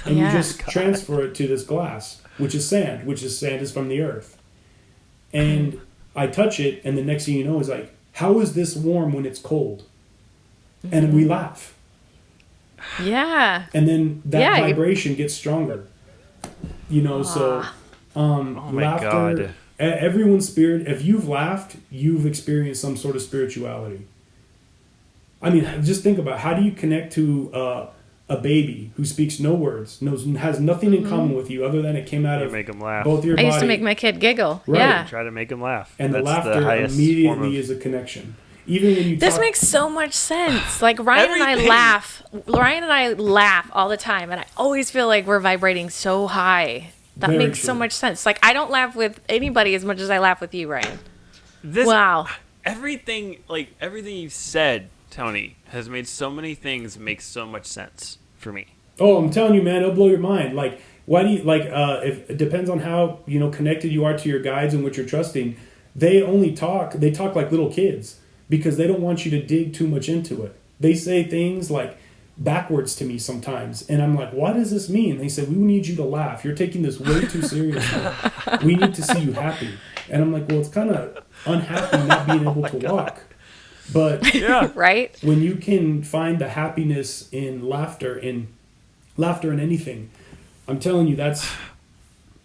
And you just transfer it to this glass, which is sand is from the earth. And I touch it, and the next thing you know is like, how is this warm when it's cold? And we laugh. Yeah. And then that vibration gets stronger. So oh my laughter, God. Everyone's spirit, if you've laughed, you've experienced some sort of spirituality. I mean, just think about, how do you connect to a baby who speaks no words, has nothing in common with you other than it came out of make them laugh. both your I body. used to make my kid giggle. Right. Yeah. Try to make them laugh. And That's the laughter highest immediately form of... is a connection. Even when you This makes so much sense. Like Ryan and I laugh all the time, and I always feel like we're vibrating so high. That Very makes so true. much sense. Like I don't laugh with anybody as much as I laugh with you, Ryan. Wow. Everything you've said, Tony, has made so many things make so much sense for me. Oh, I'm telling you, man, it'll blow your mind. Like, why do you if it depends on how connected you are to your guides and what you're trusting. They talk like little kids because they don't want you to dig too much into it. They say things like backwards to me sometimes, and I'm like, what does this mean? They say, we need you to laugh. You're taking this way too seriously. We need to see you happy. And I'm like, well, it's kind of unhappy not being able to walk. But right? When you can find the happiness in laughter in anything, I'm telling you, that's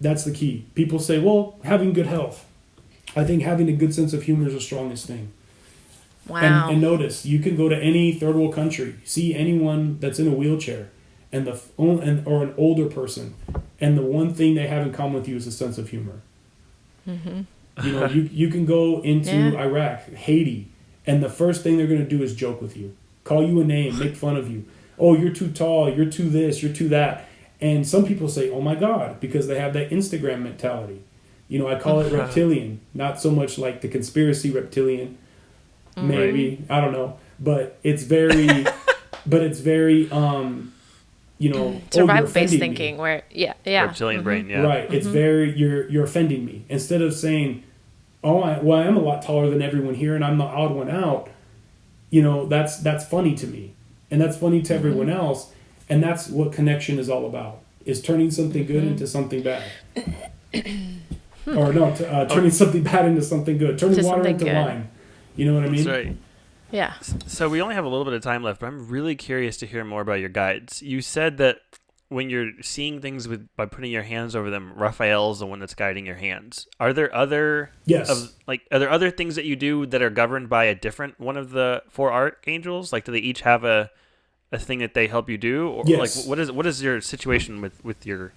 the key. People say, well, having good health. I think having a good sense of humor is the strongest thing. Wow. And notice, you can go to any third world country, see anyone that's in a wheelchair, or an older person, and the one thing they have in common with you is a sense of humor. Mm-hmm. You can go into Iraq, Haiti, and the first thing they're going to do is joke with you, call you a name, make fun of you. Oh, you're too tall, you're too this, you're too that. And some people say, oh my God, because they have that Instagram mentality. I call it reptilian, not so much like the conspiracy reptilian, maybe, I don't know, but it's very, survival-based thinking, where reptilian brain, right. It's very you're offending me. Instead of saying, oh, I am a lot taller than everyone here, and I'm the odd one out. That's funny to me, and that's funny to everyone else, and that's what connection is all about: is turning something good into something bad. Or no, turning something bad into something good. Turning water into wine. You know what I mean? That's right. Yeah. So we only have a little bit of time left, but I'm really curious to hear more about your guides. You said that when you're seeing things by putting your hands over them, Raphael's the one that's guiding your hands. Are there other are there other things that you do that are governed by a different one of the 4 archangels? Like, do they each have a thing that they help you do? Or yes. Like what is your situation with your...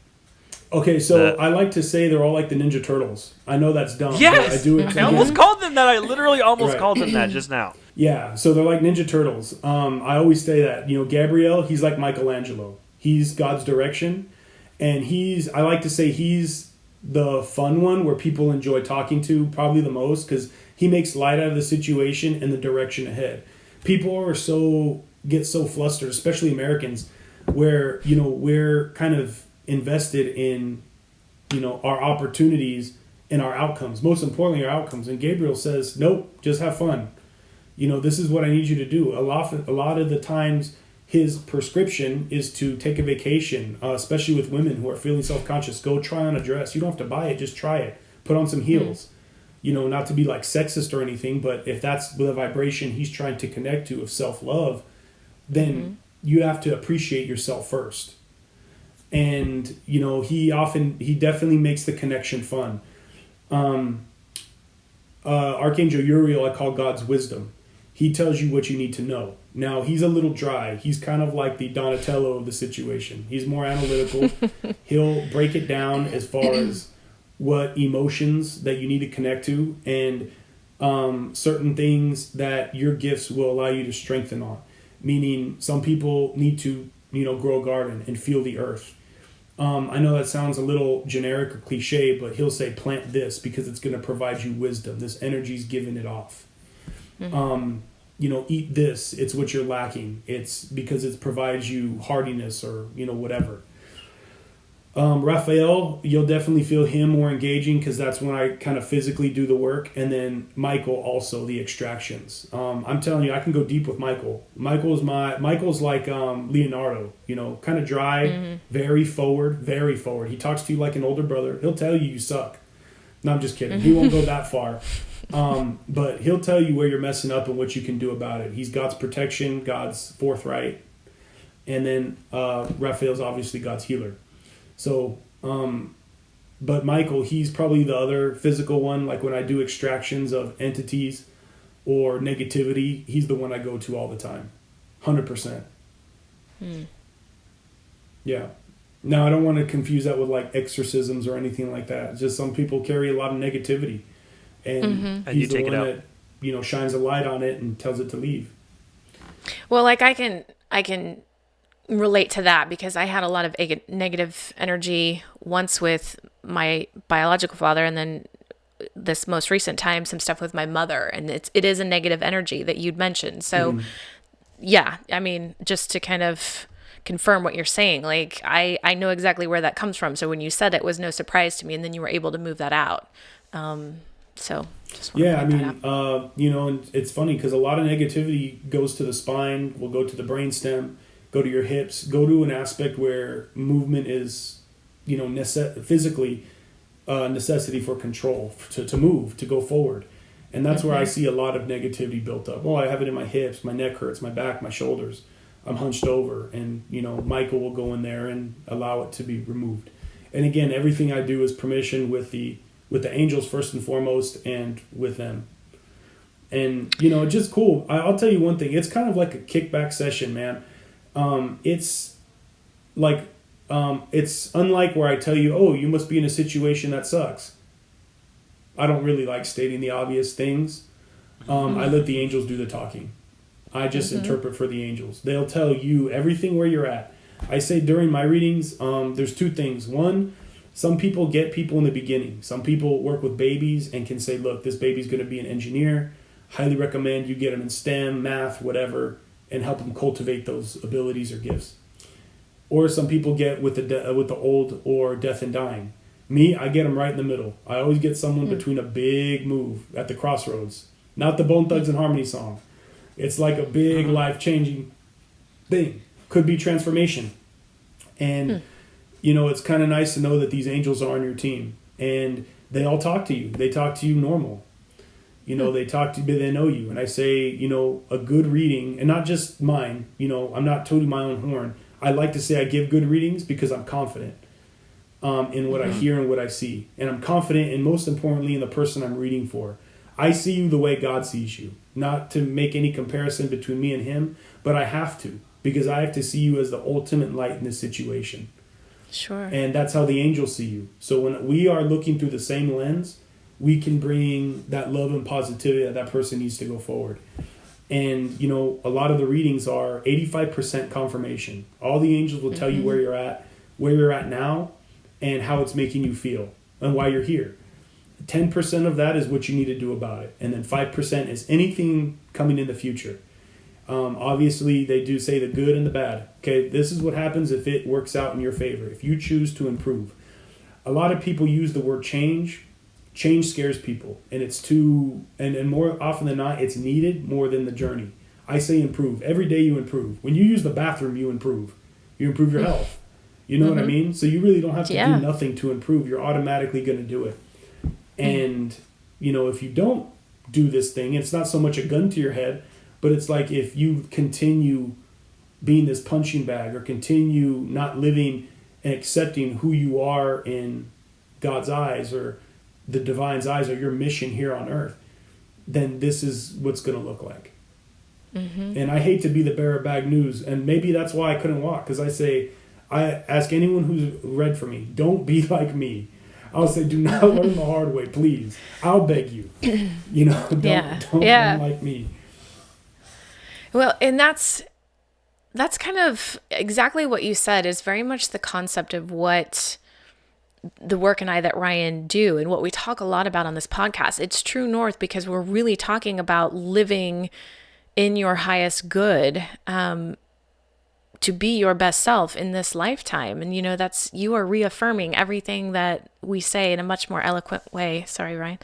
Okay, so I like to say they're all like the Ninja Turtles. I know that's dumb. Yes! But I do it. I almost called them that. I literally almost called them that just now. Yeah, so they're like Ninja Turtles. I always say that. Gabriel, he's like Michelangelo. He's God's direction. And I like to say he's the fun one where people enjoy talking to probably the most because he makes light out of the situation and the direction ahead. People get so flustered, especially Americans, where, we're kind of invested in our opportunities and our outcomes, most importantly our outcomes, and Gabriel says, nope, just have fun. This is what I need you to do. A lot of the times his prescription is to take a vacation, especially with women who are feeling self-conscious. Go try on a dress. You don't have to buy it, just try it. Put on some heels. Not to be like sexist or anything, but if that's the vibration he's trying to connect to of self-love, then you have to appreciate yourself first. And, you know, he definitely makes the connection fun. Archangel Uriel, I call God's wisdom. He tells you what you need to know. Now, he's a little dry. He's kind of like the Donatello of the situation. He's more analytical. He'll break it down as far as what emotions that you need to connect to, and certain things that your gifts will allow you to strengthen on. Meaning, some people need to, you know, grow a garden and feel the earth. I know that sounds a little generic or cliche, but he'll say plant this because it's going to provide you wisdom. This energy's giving it off. You know, eat this. It's what you're lacking. It's because it provides you hardiness or, you know, whatever. Raphael, you'll definitely feel him more engaging because that's when I kind of physically do the work. And then Michael, also the extractions. I'm telling you, I can go deep with Michael. Michael's like Leonardo, you know, kind of dry, very forward. He talks to you like an older brother. He'll tell you suck. No, I'm just kidding. He won't go that far. But he'll tell you where you're messing up and what you can do about it. He's God's protection, God's forthright. And then Raphael's obviously God's healer. So, but Michael, he's probably the other physical one. Like when I do extractions of entities or negativity, he's the one I go to all the time. 100%. Yeah. Now, I don't want to confuse that with like exorcisms or anything like that. It's just some people carry a lot of negativity. And he's the one that, you know, shines a light on it and tells it to leave. Well, like I can relate to that because I had a lot of negative energy once with my biological father, and then this most recent time some stuff with my mother, and it is a negative energy that you'd mentioned. So yeah, I mean, just to kind of confirm what you're saying, like I know exactly where that comes from. So when you said it was no surprise to me, and then you were able to move that out. So yeah, I mean, you know, and it's funny because a lot of negativity goes to the spine, will go to the brainstem, go to your hips, go to an aspect where movement is, you know, physically necessity for control, to move, to go forward. And that's where I see a lot of negativity built up. Oh, I have it in my hips, my neck hurts, my back, my shoulders. I'm hunched over. And, you know, Michael will go in there and allow it to be removed. And again, everything I do is permission with the angels first and foremost, and with them. And, you know, it's just cool. I'll tell you one thing. It's kind of like a kickback session, man. It's like, it's unlike where I tell you, oh, you must be in a situation that sucks. I don't really like stating the obvious things. I let the angels do the talking. I just interpret for the angels. They'll tell you everything where you're at. I say during my readings, there's two things. One, some people get people in the beginning. Some people work with babies and can say, look, this baby's going to be an engineer. Highly recommend you get them in STEM, math, whatever, and help them cultivate those abilities or gifts. Or some people get with the old or death and dying. Me, I get them right in the middle. I always get someone between a big move at the crossroads. Not the Bone Thugs and Harmony song. It's like a big life-changing thing. Could be transformation. And you know, it's kind of nice to know that these angels are on your team, and they all talk to you. They talk to you normal. You know, they talk to you, but they know you. And I say, you know, a good reading, and not just mine, you know, I'm not tooting my own horn. I like to say I give good readings because I'm confident in what I hear and what I see. And I'm confident, and most importantly, in the person I'm reading for. I see you the way God sees you. Not to make any comparison between me and him, but I have to, because I have to see you as the ultimate light in this situation. Sure. And that's how the angels see you. So when we are looking through the same lens, we can bring that love and positivity that person needs to go forward. And, you know, a lot of the readings are 85% confirmation. All the angels will tell you where you're at now, and how it's making you feel, and why you're here. 10% of that is what you need to do about it. And then 5% is anything coming in the future. Obviously, they do say the good and the bad. Okay, this is what happens if it works out in your favor, if you choose to improve. A lot of people use the word change. Change scares people, and it's too, and more often than not, it's needed more than the journey. I say improve. Every day you improve. When you use the bathroom, you improve. You improve your health. You know what I mean? So you really don't have to do nothing to improve. You're automatically going to do it. And, you know, if you don't do this thing, it's not so much a gun to your head, but it's like if you continue being this punching bag or continue not living and accepting who you are in God's eyes or the divine's eyes or your mission here on earth, then this is what's going to look like. Mm-hmm. And I hate to be the bearer of bad news. And maybe that's why I couldn't walk. Because I ask anyone who's read for me, don't be like me. I'll say, do not learn the hard way, please. I'll beg you. Don't like me. Well, and that's kind of exactly what you said is very much the concept of what the work and I that Ryan do and what we talk a lot about on this podcast. It's true north because we're really talking about living in your highest good, to be your best self in this lifetime. And, you are reaffirming everything that we say in a much more eloquent way. Sorry, Ryan.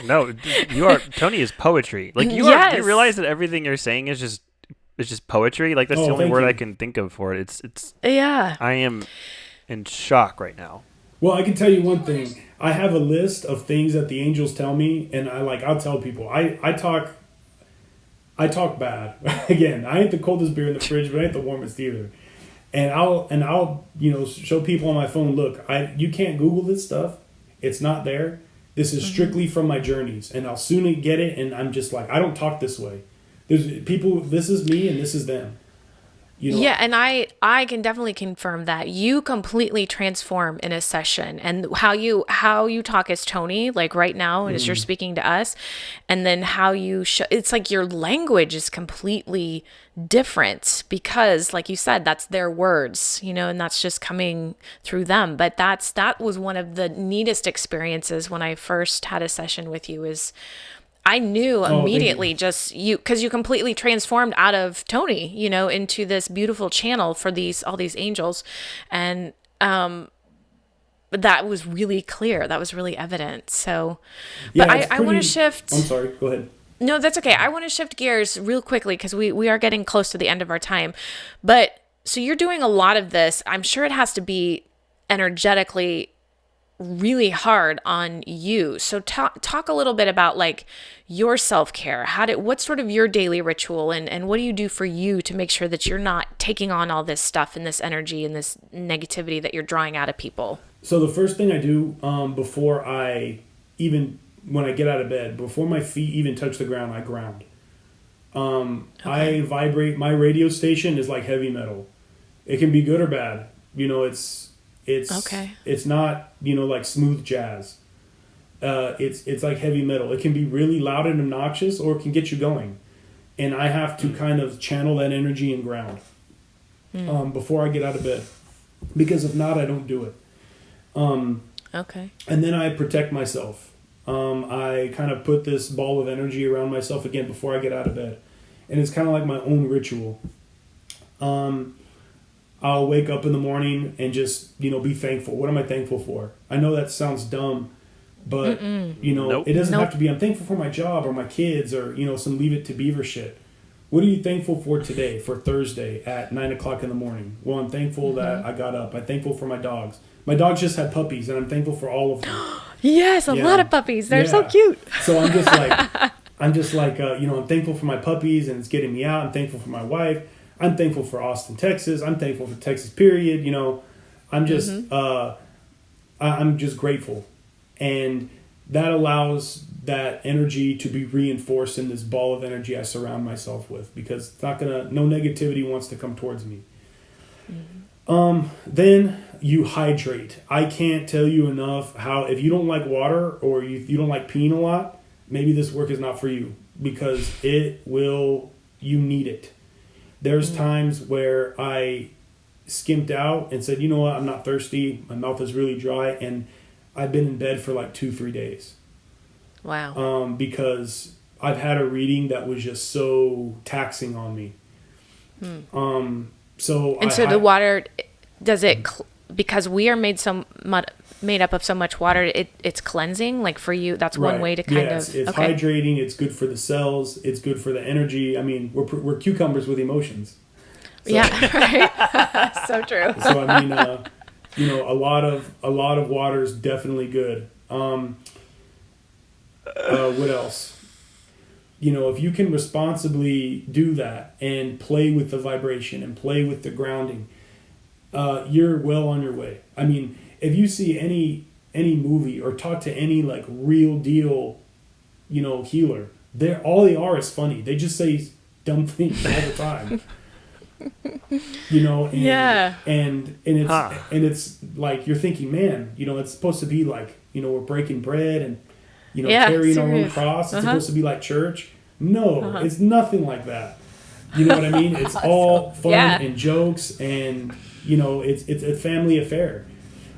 No, Tony is poetry. Like do you realize that everything you're saying is just poetry? Like that's the only word I can think of for it. It's I am in shock right now. Well, I can tell you one thing. I have a list of things that the angels tell me, and I'll tell people. I talk bad. Again, I ain't the coldest beer in the fridge, but I ain't the warmest either. And I'll show people on my phone, look, you can't Google this stuff. It's not there. This is strictly from my journeys, and I'll soon get it. And I'm just like, I don't talk this way. There's people. This is me, and this is them. Yeah, and I can definitely confirm that you completely transform in a session, and how you talk as Tony, like right now as you're speaking to us, and then how you it's like your language is completely different because, like you said, that's their words, and that's just coming through them. But that was one of the neatest experiences when I first had a session with you. Is I knew immediately just because you completely transformed out of Tony, into this beautiful channel for all these angels. And that was really clear. That was really evident. So, but I want to shift. I'm sorry, go ahead. No, that's okay. I want to shift gears real quickly because we are getting close to the end of our time. But so you're doing a lot of this. I'm sure it has to be energetically really hard on you. So talk a little bit about like your self-care. What's sort of your daily ritual and what do you do for you to make sure that you're not taking on all this stuff and this energy and this negativity that you're drawing out of people? So the first thing I do when I get out of bed, before my feet even touch the ground, I ground. I vibrate. My radio station is like heavy metal. It can be good or bad. It's not, like smooth jazz. It's like heavy metal. It can be really loud and obnoxious, or it can get you going. And I have to kind of channel that energy and ground before I get out of bed, because if not, I don't do it. And then I protect myself. I kind of put this ball of energy around myself again before I get out of bed, and it's kind of like my own ritual. I'll wake up in the morning and just, be thankful. What am I thankful for? I know that sounds dumb, but, It doesn't have to be, I'm thankful for my job or my kids or, some Leave It to Beaver shit. What are you thankful for today, for Thursday at 9 o'clock in the morning? Well, I'm thankful that I got up. I'm thankful for my dogs. My dogs just had puppies, and I'm thankful for all of them. Yes, a lot of puppies. They're so cute. So I'm just like, I'm thankful for my puppies, and it's getting me out. I'm thankful for my wife. I'm thankful for Austin, Texas. I'm thankful for Texas, period. I'm just I'm just grateful. And that allows that energy to be reinforced in this ball of energy I surround myself with, because it's not no negativity wants to come towards me. Then you hydrate. I can't tell you enough how, if you don't like water or you don't like peeing a lot, maybe this work is not for you, because you need it. There's times where I skimped out and said, you know what, I'm not thirsty. My mouth is really dry. And I've been in bed for like 2-3 days. Wow. Because I've had a reading that was just so taxing on me. So the water, does it, because we are made up of so much water, it's cleansing, like for you, that's one way to kind of... It's hydrating, it's good for the cells, it's good for the energy. I mean, we're cucumbers with emotions. So, yeah, right. So true. So I mean, a lot of water is definitely good. What else? If you can responsibly do that and play with the vibration and play with the grounding, you're well on your way. I mean, if you see any movie or talk to any like real deal, healer, all they are is funny. They just say dumb things all the time. And, Yeah. and it's like you're thinking, man, it's supposed to be like, we're breaking bread and carrying our own cross. It's supposed to be like church. No, it's nothing like that. You know what I mean? It's all fun and jokes, and it's a family affair.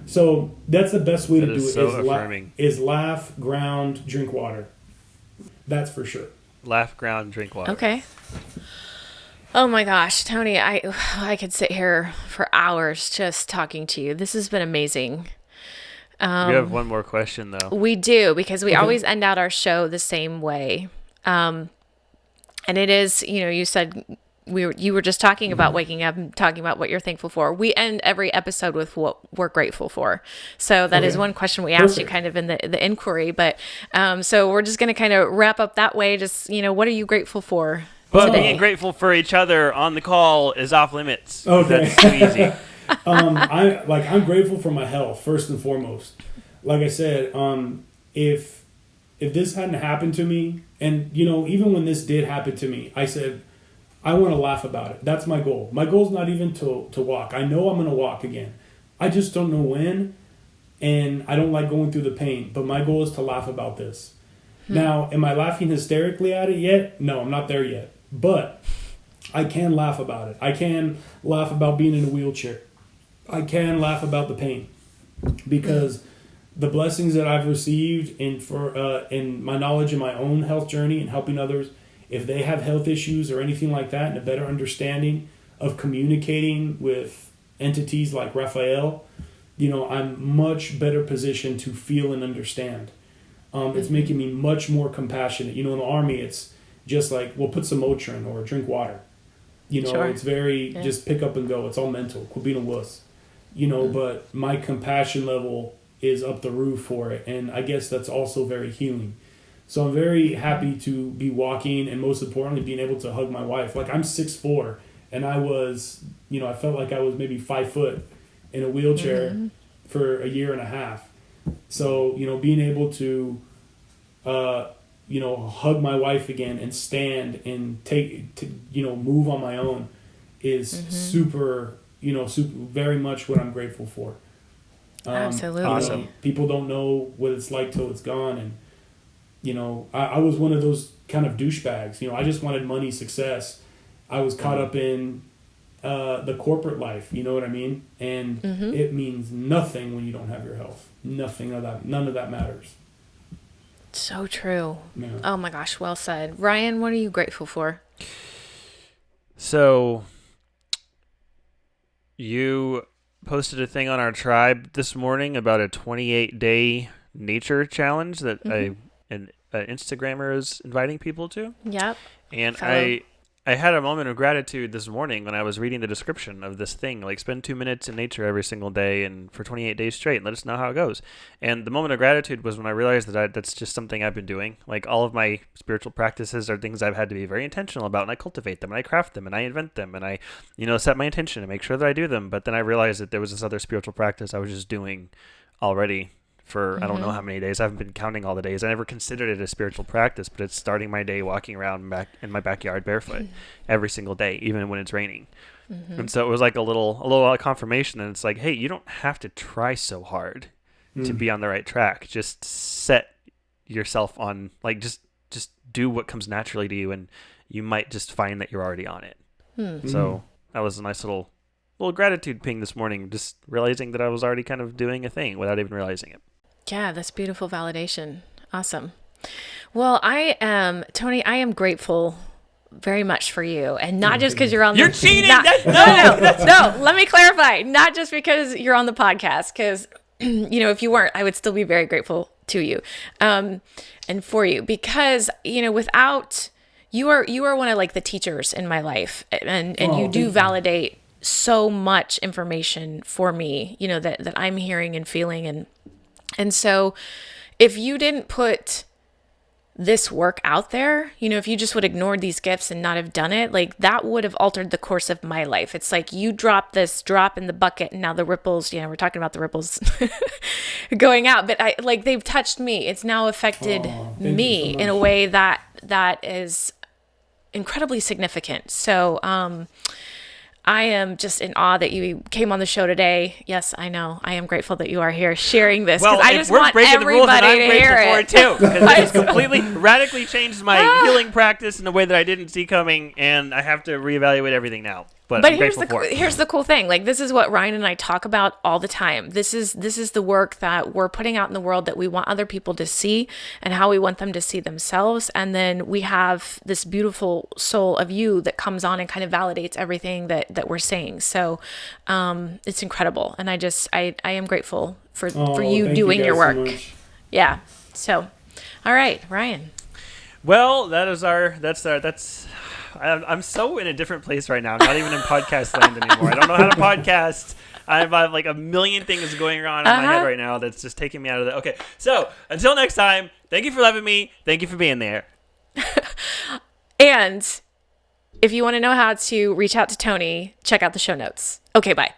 So that's the best way to do it. Is laugh, ground, drink water. That's for sure. Laugh, ground, drink water. Okay. Oh my gosh, Tony, I could sit here for hours just talking to you. This has been amazing. We have one more question, though. We do, because we always end out our show the same way. And it is, you said you were just talking about waking up and talking about what you're thankful for. We end every episode with what we're grateful for. So that is one question we asked you kind of in the inquiry. But so we're just going to kind of wrap up that way. Just, what are you grateful for? But being grateful for each other on the call is off limits. Okay. That's too easy. I'm grateful for my health first and foremost. Like I said, if this hadn't happened to me, and even when this did happen to me, I said I want to laugh about it. That's my goal. My goal is not even to walk. I know I'm going to walk again. I just don't know when, and I don't like going through the pain. But my goal is to laugh about this. Now, am I laughing hysterically at it yet? No, I'm not there yet. But I can laugh about it. I can laugh about being in a wheelchair. I can laugh about the pain, because the blessings that I've received in my knowledge in my own health journey and helping others, if they have health issues or anything like that, and a better understanding of communicating with entities like Raphael, I'm much better positioned to feel and understand. It's making me much more compassionate. In the Army, it's just like, well, put some Motrin or drink water. It's very just pick up and go. It's all mental. Quit being a wuss. But my compassion level is up the roof for it. And I guess that's also very healing. So I'm very happy to be walking, and most importantly, being able to hug my wife. Like, I'm 6'4", and I was, I felt like I was maybe 5 foot in a wheelchair for a year and a half. So, being able to, hug my wife again and stand and move on my own is super, very much what I'm grateful for. Absolutely. Awesome. People don't know what it's like till it's gone. And, I was one of those kind of douchebags. I just wanted money, success. I was caught up in the corporate life, you know what I mean? And it means nothing when you don't have your health. Nothing of that. None of that matters. So true. Yeah. Oh my gosh, well said. Ryan, what are you grateful for? So, you posted a thing on our tribe this morning about a 28-day nature challenge that an Instagrammer is inviting people to. Yep. And I had a moment of gratitude this morning when I was reading the description of this thing, like spend 2 minutes in nature every single day and for 28 days straight and let us know how it goes. And the moment of gratitude was when I realized that that's just something I've been doing. Like, all of my spiritual practices are things I've had to be very intentional about, and I cultivate them and I craft them and I invent them and I, set my intention and make sure that I do them. But then I realized that there was this other spiritual practice I was just doing already for I don't know how many days. I haven't been counting all the days. I never considered it a spiritual practice, but it's starting my day walking around in my backyard barefoot every single day, even when it's raining. And so it was like a little confirmation, and it's like, hey, you don't have to try so hard to be on the right track. Just set yourself on, like, just do what comes naturally to you, and you might just find that you're already on it. So that was a nice little gratitude ping this morning, just realizing that I was already kind of doing a thing without even realizing it. Yeah, that's beautiful validation. Awesome. Well, Tony, I am grateful very much for you, and not just because you're on. You're cheating. No. Let me clarify. Not just because you're on the podcast, because if you weren't, I would still be very grateful to you, and for you, because without you are one of like the teachers in my life, and you do validate so much information for me, that I'm hearing and feeling, and so if you didn't put this work out there, if you just would ignore these gifts and not have done it, like that would have altered the course of my life. It's like you drop this drop in the bucket and now the ripples, we're talking about the ripples going out, but they've touched me. It's now affected me in a way that is incredibly significant. So, I am just in awe that you came on the show today. Yes, I know. I am grateful that you are here sharing this because I just want everybody to hear it. Too, because it has completely, radically changed my healing practice in a way that I didn't see coming, and I have to reevaluate everything now. But I'm grateful for it. Here's the cool thing. Like, this is what Ryan and I talk about all the time. This is the work that we're putting out in the world that we want other people to see and how we want them to see themselves. And then we have this beautiful soul of you that comes on and kind of validates everything that we're saying. So it's incredible. And I am grateful for you doing your work. So yeah. So, all right, Ryan. Well, I'm so in a different place right now. I'm not even in podcast land anymore. I don't know how to podcast. I have like a million things going on in my head right now that's just taking me out of that. Okay, so until next time, thank you for loving me. Thank you for being there. And if you want to know how to reach out to Tony, check out the show notes. Okay, bye.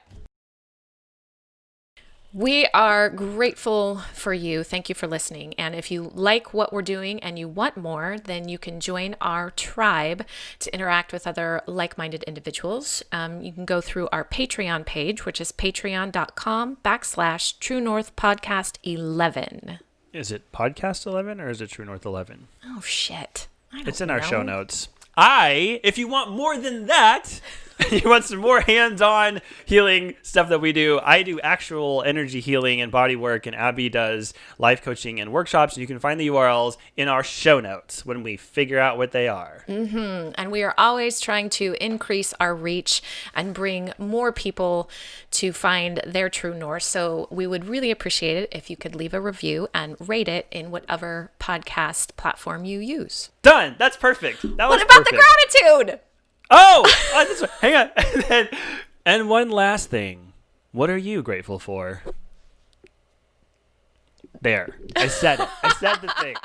We are grateful for you. Thank you for listening. And if you like what we're doing and you want more, then you can join our tribe to interact with other like-minded individuals. You can go through our Patreon page, which is patreon.com/True North Podcast 11. Is it Podcast 11 or is it True North 11? Oh, shit. It's in our show notes. If you want more than that, you want some more hands-on healing stuff that we do, I do actual energy healing and body work, and Abby does life coaching and workshops. And you can find the URLs in our show notes when we figure out what they are. Mm-hmm. And we are always trying to increase our reach and bring more people to find their true north. So we would really appreciate it if you could leave a review and rate it in whatever podcast platform you use. Done. That's perfect. What about the gratitude? This one. Hang on. And one last thing. What are you grateful for? There. I said it. I said the thing.